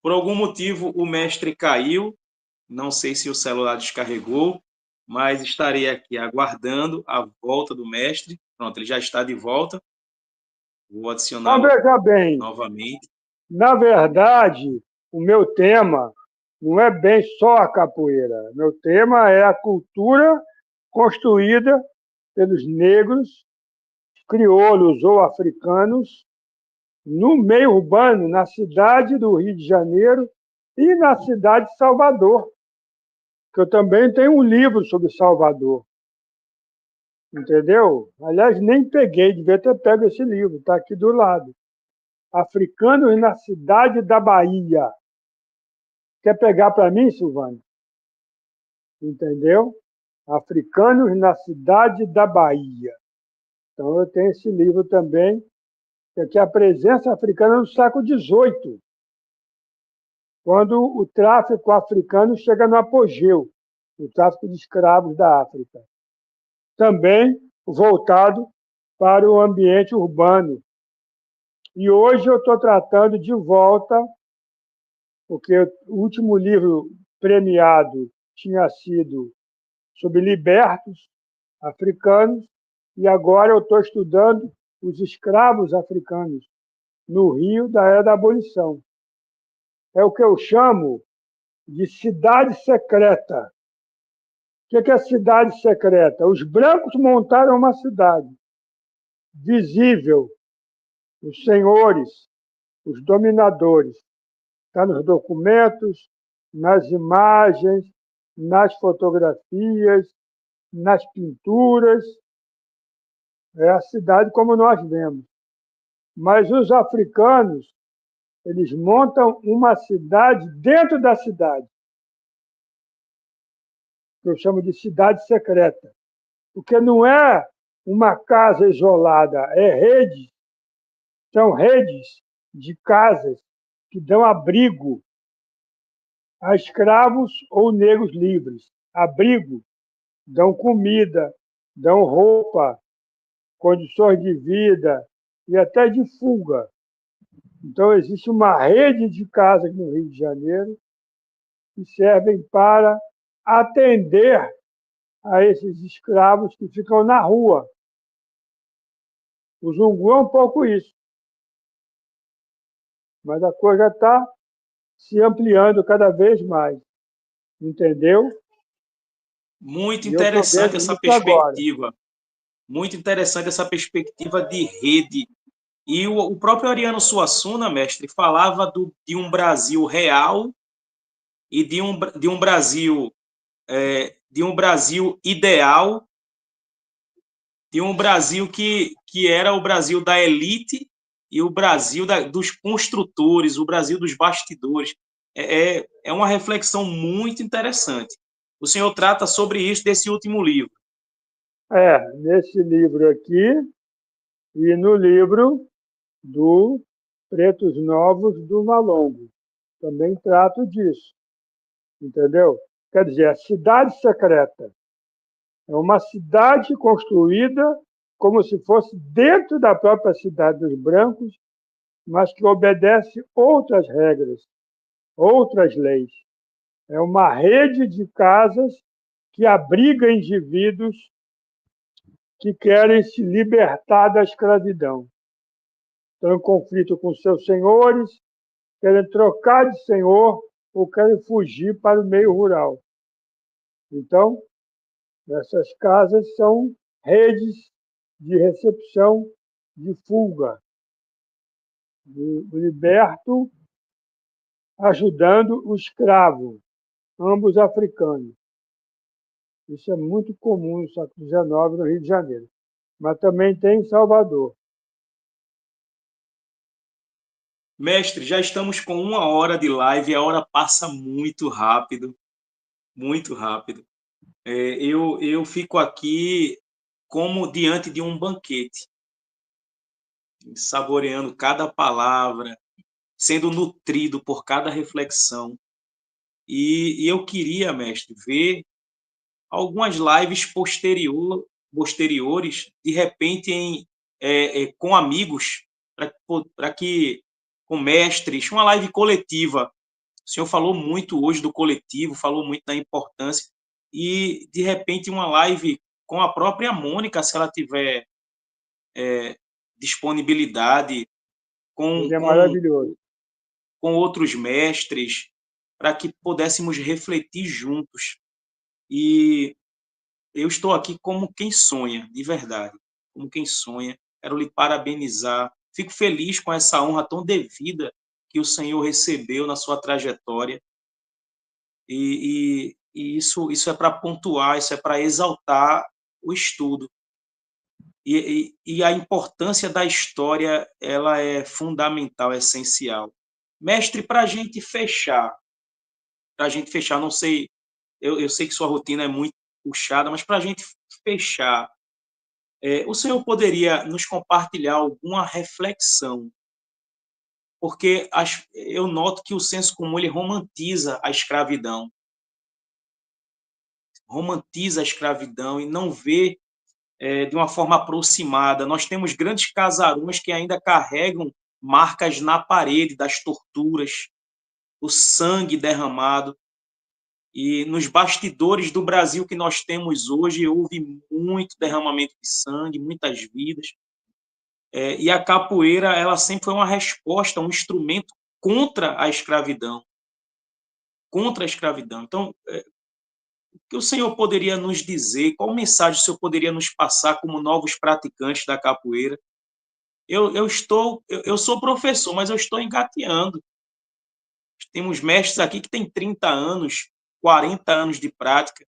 Por algum motivo, o mestre caiu. Não sei se o celular descarregou, mas estarei aqui aguardando a volta do mestre. Pronto, ele já está de volta. Vou Então, adicioná-lo veja bem, novamente. na verdade, o meu tema não é bem só a capoeira. Meu tema é a cultura construída pelos negros, crioulos ou africanos, no meio urbano, na cidade do Rio de Janeiro e na cidade de Salvador, que eu também tenho um livro sobre Salvador. Entendeu? Aliás, nem peguei, devia ter pego esse livro, está aqui do lado. Africanos na cidade da Bahia. Quer pegar para mim, Silvana? Entendeu? Africanos na cidade da Bahia. Então, eu tenho esse livro também, que aqui é a presença africana no século XVIII, quando o tráfico africano chega no apogeu, o tráfico de escravos da África. Também voltado para o ambiente urbano. E hoje eu estou tratando de volta, porque o último livro premiado tinha sido sobre libertos africanos, e agora eu estou estudando os escravos africanos no Rio da Era da Abolição. É o que eu chamo de cidade secreta. O que é cidade secreta? Os brancos montaram uma cidade visível, os senhores, os dominadores. Está nos documentos, nas imagens, nas fotografias, nas pinturas. É a cidade como nós vemos. Mas os africanos, eles montam uma cidade dentro da cidade, que eu chamo de cidade secreta. Porque não é uma casa isolada, são redes de casas que dão abrigo a escravos ou negros livres. Abrigo, dão comida, dão roupa, condições de vida e até de fuga. Então, existe uma rede de casas no Rio de Janeiro que servem para atender a esses escravos que ficam na rua. O Zungu é um pouco isso. Mas a coisa está se ampliando cada vez mais. Entendeu? Muito E eu estou interessante vendo essa isso agora. perspectiva. Muito interessante essa perspectiva de rede. E o próprio Ariano Suassuna, mestre, falava de um Brasil real e de um Brasil de um Brasil ideal, de um Brasil que era o Brasil da elite e o Brasil dos construtores, o Brasil dos bastidores. É uma reflexão muito interessante. O senhor trata sobre isso desse último livro. Nesse livro aqui e no livro do Pretos Novos do Malongo. Também trato disso. Entendeu? Quer dizer, a cidade secreta é uma cidade construída como se fosse dentro da própria cidade dos brancos, mas que obedece outras regras, outras leis. É uma rede de casas que abriga indivíduos que querem se libertar da escravidão. Estão em conflito com seus senhores, querem trocar de senhor ou querem fugir para o meio rural. Então, essas casas são redes de recepção de fuga, do liberto ajudando o escravo, ambos africanos. Isso é muito comum no século XIX, no Rio de Janeiro. Mas também tem em Salvador. Mestre, já estamos com 1 hora de live e a hora passa muito rápido, muito rápido. Eu fico aqui como diante de um banquete, saboreando cada palavra, sendo nutrido por cada reflexão. E eu queria, mestre, ver algumas lives posteriores, de repente com amigos, para que com mestres, uma live coletiva. O senhor falou muito hoje do coletivo, falou muito da importância, e de repente uma live com a própria Mônica, se ela tiver disponibilidade, com, Ele é com, maravilhoso. com outros mestres, para que pudéssemos refletir juntos. E eu estou aqui como quem sonha, de verdade, como quem sonha. Quero lhe parabenizar. Fico feliz com essa honra tão devida que o Senhor recebeu na sua trajetória. E isso é para pontuar, isso é para exaltar o estudo. E a importância da história, ela é fundamental, é essencial. Mestre, para a gente fechar, não sei, eu sei que sua rotina é muito puxada, mas para a gente fechar, O senhor poderia nos compartilhar alguma reflexão? Porque eu noto que o senso comum ele romantiza a escravidão. Romantiza a escravidão e não vê de uma forma aproximada. Nós temos grandes casarões que ainda carregam marcas na parede das torturas, o sangue derramado. E nos bastidores do Brasil que nós temos hoje, houve muito derramamento de sangue, muitas vidas. E a capoeira, ela sempre foi uma resposta, um instrumento contra a escravidão. Contra a escravidão. Então, o que o senhor poderia nos dizer? Qual mensagem o senhor poderia nos passar como novos praticantes da capoeira? Eu sou professor, mas eu estou engateando. Temos mestres aqui que têm 30 anos, 40 anos de prática.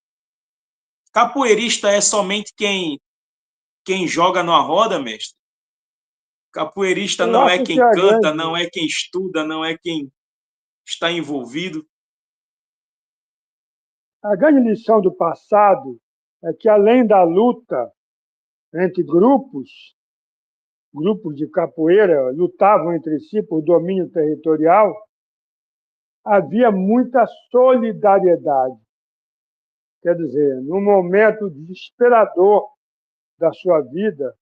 Capoeirista é somente quem joga numa roda, mestre? Capoeirista Eu não é acho que quem a canta, grande, não é quem estuda, não é quem está envolvido. a grande lição do passado é que, além da luta entre grupos de capoeira lutavam entre si por domínio territorial, havia muita solidariedade. Quer dizer, num momento desesperador da sua vida,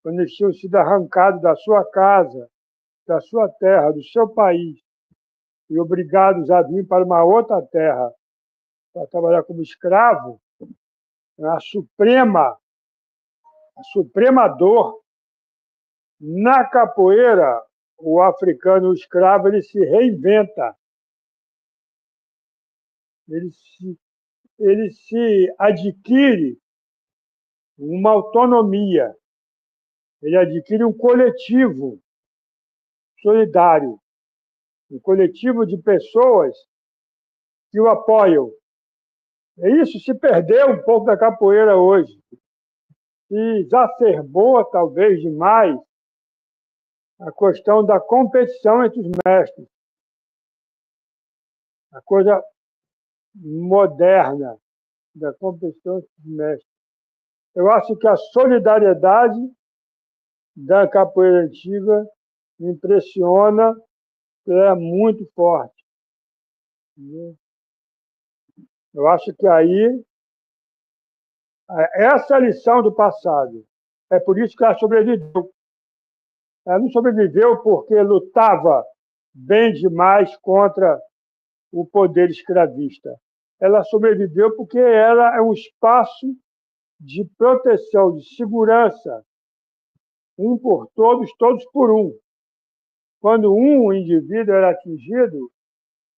quando eles tinham sido arrancados da sua casa, da sua terra, do seu país, e obrigados a vir para uma outra terra para trabalhar como escravo, a suprema dor. Na capoeira, o africano, o escravo, ele se reinventa, ele se, ele se adquire uma autonomia, ele adquire um coletivo solidário, um coletivo de pessoas que o apoiam. E isso se perdeu um pouco da capoeira hoje. E exacerbou, talvez, demais a questão da competição entre os mestres. A coisa moderna da competição entre os mestres. Eu acho que a solidariedade da capoeira antiga me impressiona, é muito forte. Eu acho que aí, essa é a lição do passado. É por isso que ela sobreviveu. Ela não sobreviveu porque lutava bem demais contra o poder escravista. Ela sobreviveu porque ela é um espaço de proteção, de segurança, um por todos, todos por um. Quando um indivíduo era atingido,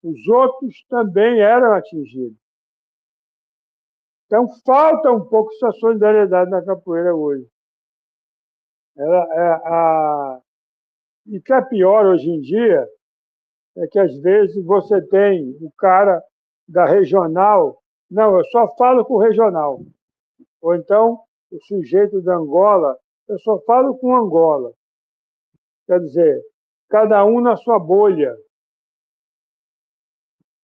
os outros também eram atingidos. Então, falta um pouco essa solidariedade na capoeira hoje. E o que é pior hoje em dia é que, às vezes, você tem o cara da regional, não, eu só falo com o regional. Ou então, o sujeito da Angola, eu só falo com Angola. Quer dizer, cada um na sua bolha.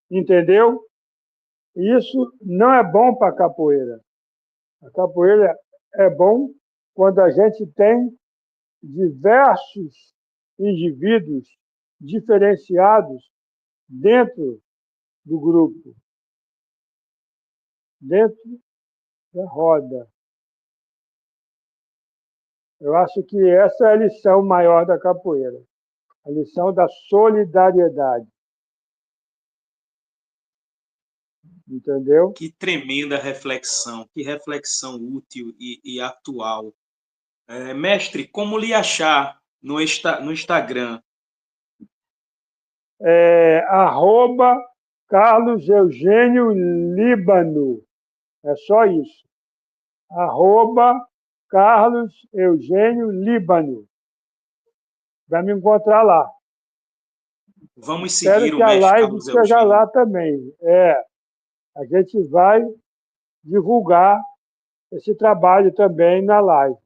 Entendeu? Isso não é bom para a capoeira. A capoeira é bom quando a gente tem diversos indivíduos diferenciados dentro do grupo, dentro da roda. Eu acho que essa é a lição maior da capoeira, a lição da solidariedade. Entendeu? Que tremenda reflexão, que reflexão útil e atual. Mestre, como lhe achar no Instagram? Carlos Eugênio Líbano. É só isso. Carlos Eugênio Líbano. Vai me encontrar lá. Vamos seguir o que a mestre live Carlos esteja Eugênio. lá também. A gente vai divulgar esse trabalho também na live.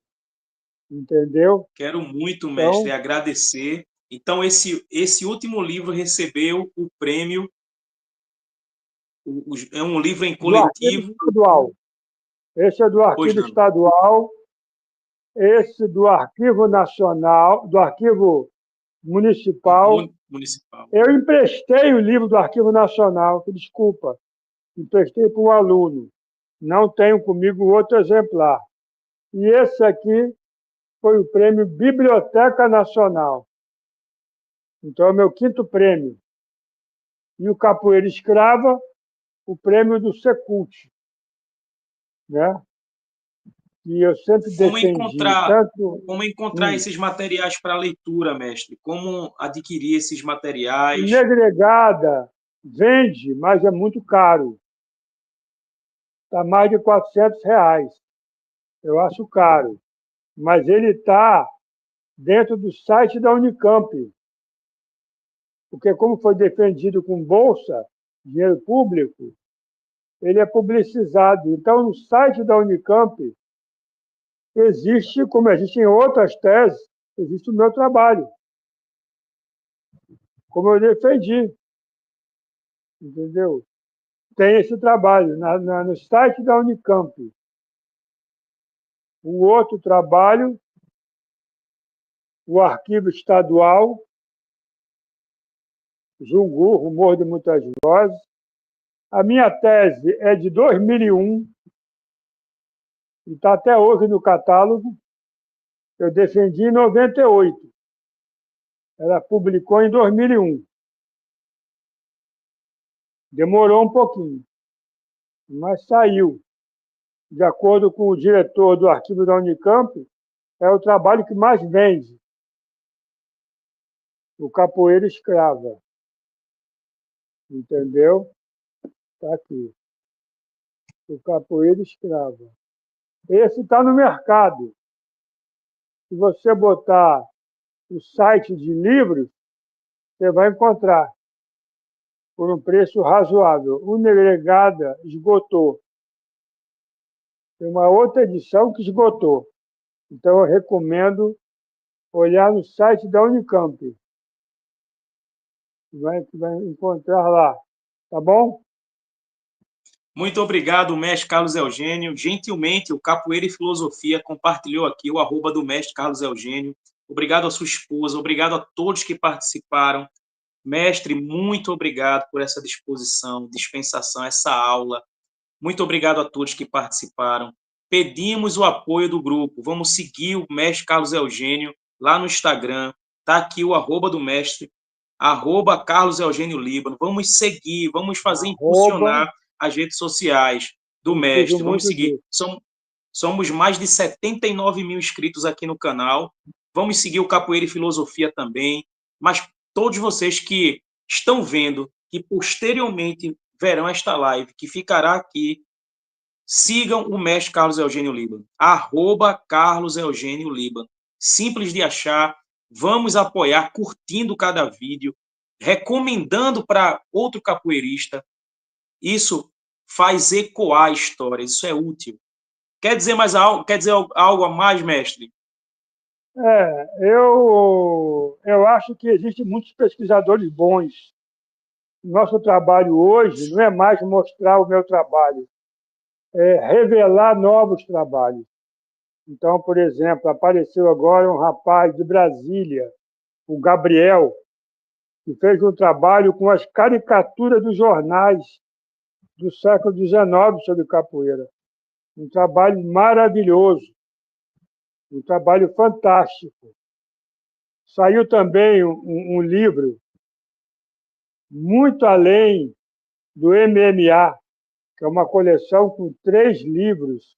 Entendeu? Quero muito, mestre, agradecer. Então, esse último livro recebeu o prêmio, é um livro em coletivo. Do arquivo estadual. Esse é do arquivo estadual, esse do Arquivo Nacional, do Arquivo Municipal. Municipal. Eu emprestei o livro do Arquivo Nacional, desculpa, emprestei para um aluno. Não tenho comigo outro exemplar. E esse aqui foi o prêmio Biblioteca Nacional. Então, é o meu 5º prêmio. E o Capoeira Escrava, o prêmio do Secult, né? E eu sempre defendi tanto... Como encontrar esses materiais para leitura, mestre? Como adquirir esses materiais? Negregada vende, mas é muito caro. Está mais de R$ 400. Eu acho caro. Mas ele está dentro do site da Unicamp. Porque como foi defendido com bolsa, dinheiro público, ele é publicizado. Então, no site da Unicamp, existe, como existe em outras teses, existe o meu trabalho. Como eu defendi. Entendeu? Tem esse trabalho no site da Unicamp. O outro trabalho, o Arquivo Estadual, Zungu, Rumor de Muitas Vozes. A minha tese é de 2001, e está até hoje no catálogo. Eu defendi em 98. Ela publicou em 2001. Demorou um pouquinho, mas saiu. De acordo com o diretor do arquivo da Unicamp, é o trabalho que mais vende. O Capoeira Escrava. Entendeu? Está aqui. O Capoeira Escrava. Esse está no mercado. Se você botar o site de livros, você vai encontrar por um preço razoável. O Negregada esgotou. Tem uma outra edição que esgotou. Então, eu recomendo olhar no site da Unicamp. Vai encontrar lá. Tá bom? Muito obrigado, mestre Carlos Eugênio. Gentilmente, o Capoeira e Filosofia compartilhou aqui o @ do mestre Carlos Eugênio. Obrigado à sua esposa, obrigado a todos que participaram. Mestre, muito obrigado por essa disposição, dispensação, essa aula. Muito obrigado a todos que participaram. Pedimos o apoio do grupo. Vamos seguir o mestre Carlos Eugênio lá no Instagram. Está aqui o @ do mestre, @Carlos Eugênio Líbano. Vamos seguir, vamos fazer impulsionar as redes sociais do mestre. Vamos seguir. Somos mais de 79 mil inscritos aqui no canal. Vamos seguir o Capoeira e Filosofia também. Mas todos vocês que estão vendo, que posteriormente verão esta live, que ficará aqui, sigam o mestre Carlos Eugênio Líbano. @Carlos Eugênio Líbano. Simples de achar. Vamos apoiar, curtindo cada vídeo, recomendando para outro capoeirista. Isso faz ecoar histórias, isso é útil. Quer dizer mais algo? Quer dizer algo a mais, mestre? Eu acho que existem muitos pesquisadores bons. Nosso trabalho hoje não é mais mostrar o meu trabalho, é revelar novos trabalhos. Então, por exemplo, apareceu agora um rapaz de Brasília, o Gabriel, que fez um trabalho com as caricaturas dos jornais do século XIX sobre capoeira. Um trabalho maravilhoso, um trabalho fantástico. Saiu também um livro muito além do MMA, que é uma coleção com 3 livros,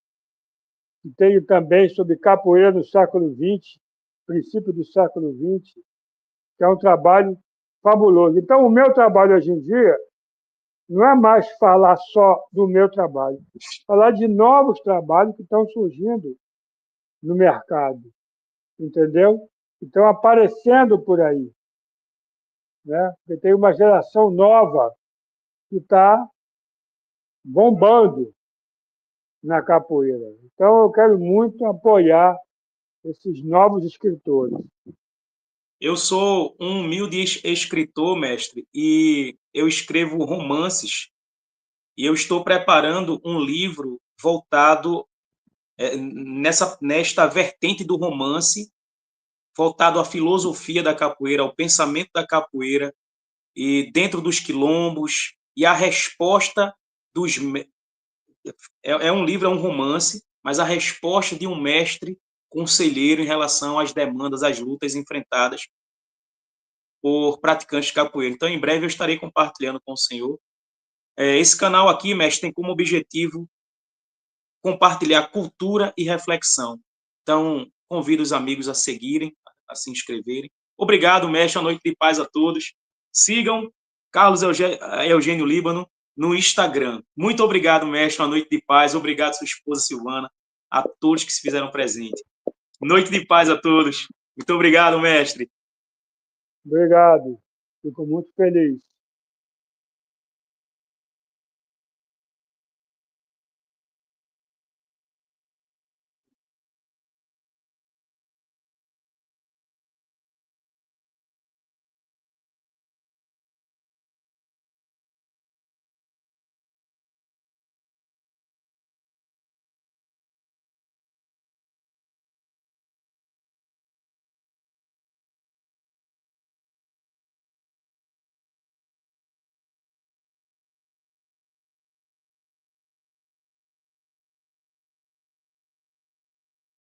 que tem também sobre capoeira no século XX, princípio do século XX, que é um trabalho fabuloso. Então, o meu trabalho hoje em dia não é mais falar só do meu trabalho, falar de novos trabalhos que estão surgindo no mercado, entendeu? Estão aparecendo por aí, né? Porque tem uma geração nova que está bombando na capoeira. Então, eu quero muito apoiar esses novos escritores. Eu sou um humilde escritor, mestre, e eu escrevo romances, e eu estou preparando um livro voltado nesta vertente do romance, voltado à filosofia da capoeira, ao pensamento da capoeira, e dentro dos quilombos, e a resposta dos... É um livro, é um romance, mas a resposta de um mestre conselheiro em relação às demandas, às lutas enfrentadas por praticantes de capoeira. Então, em breve, eu estarei compartilhando com o senhor. Esse canal aqui, mestre, tem como objetivo compartilhar cultura e reflexão. Então, convido os amigos a seguirem, a se inscreverem. Obrigado, mestre. Uma noite de paz a todos. Sigam Carlos Eugênio Líbano no Instagram. Muito obrigado, mestre. Uma noite de paz. Obrigado, sua esposa Silvana, a todos que se fizeram presente. Noite de paz a todos. Muito obrigado, mestre. Obrigado. Fico muito feliz.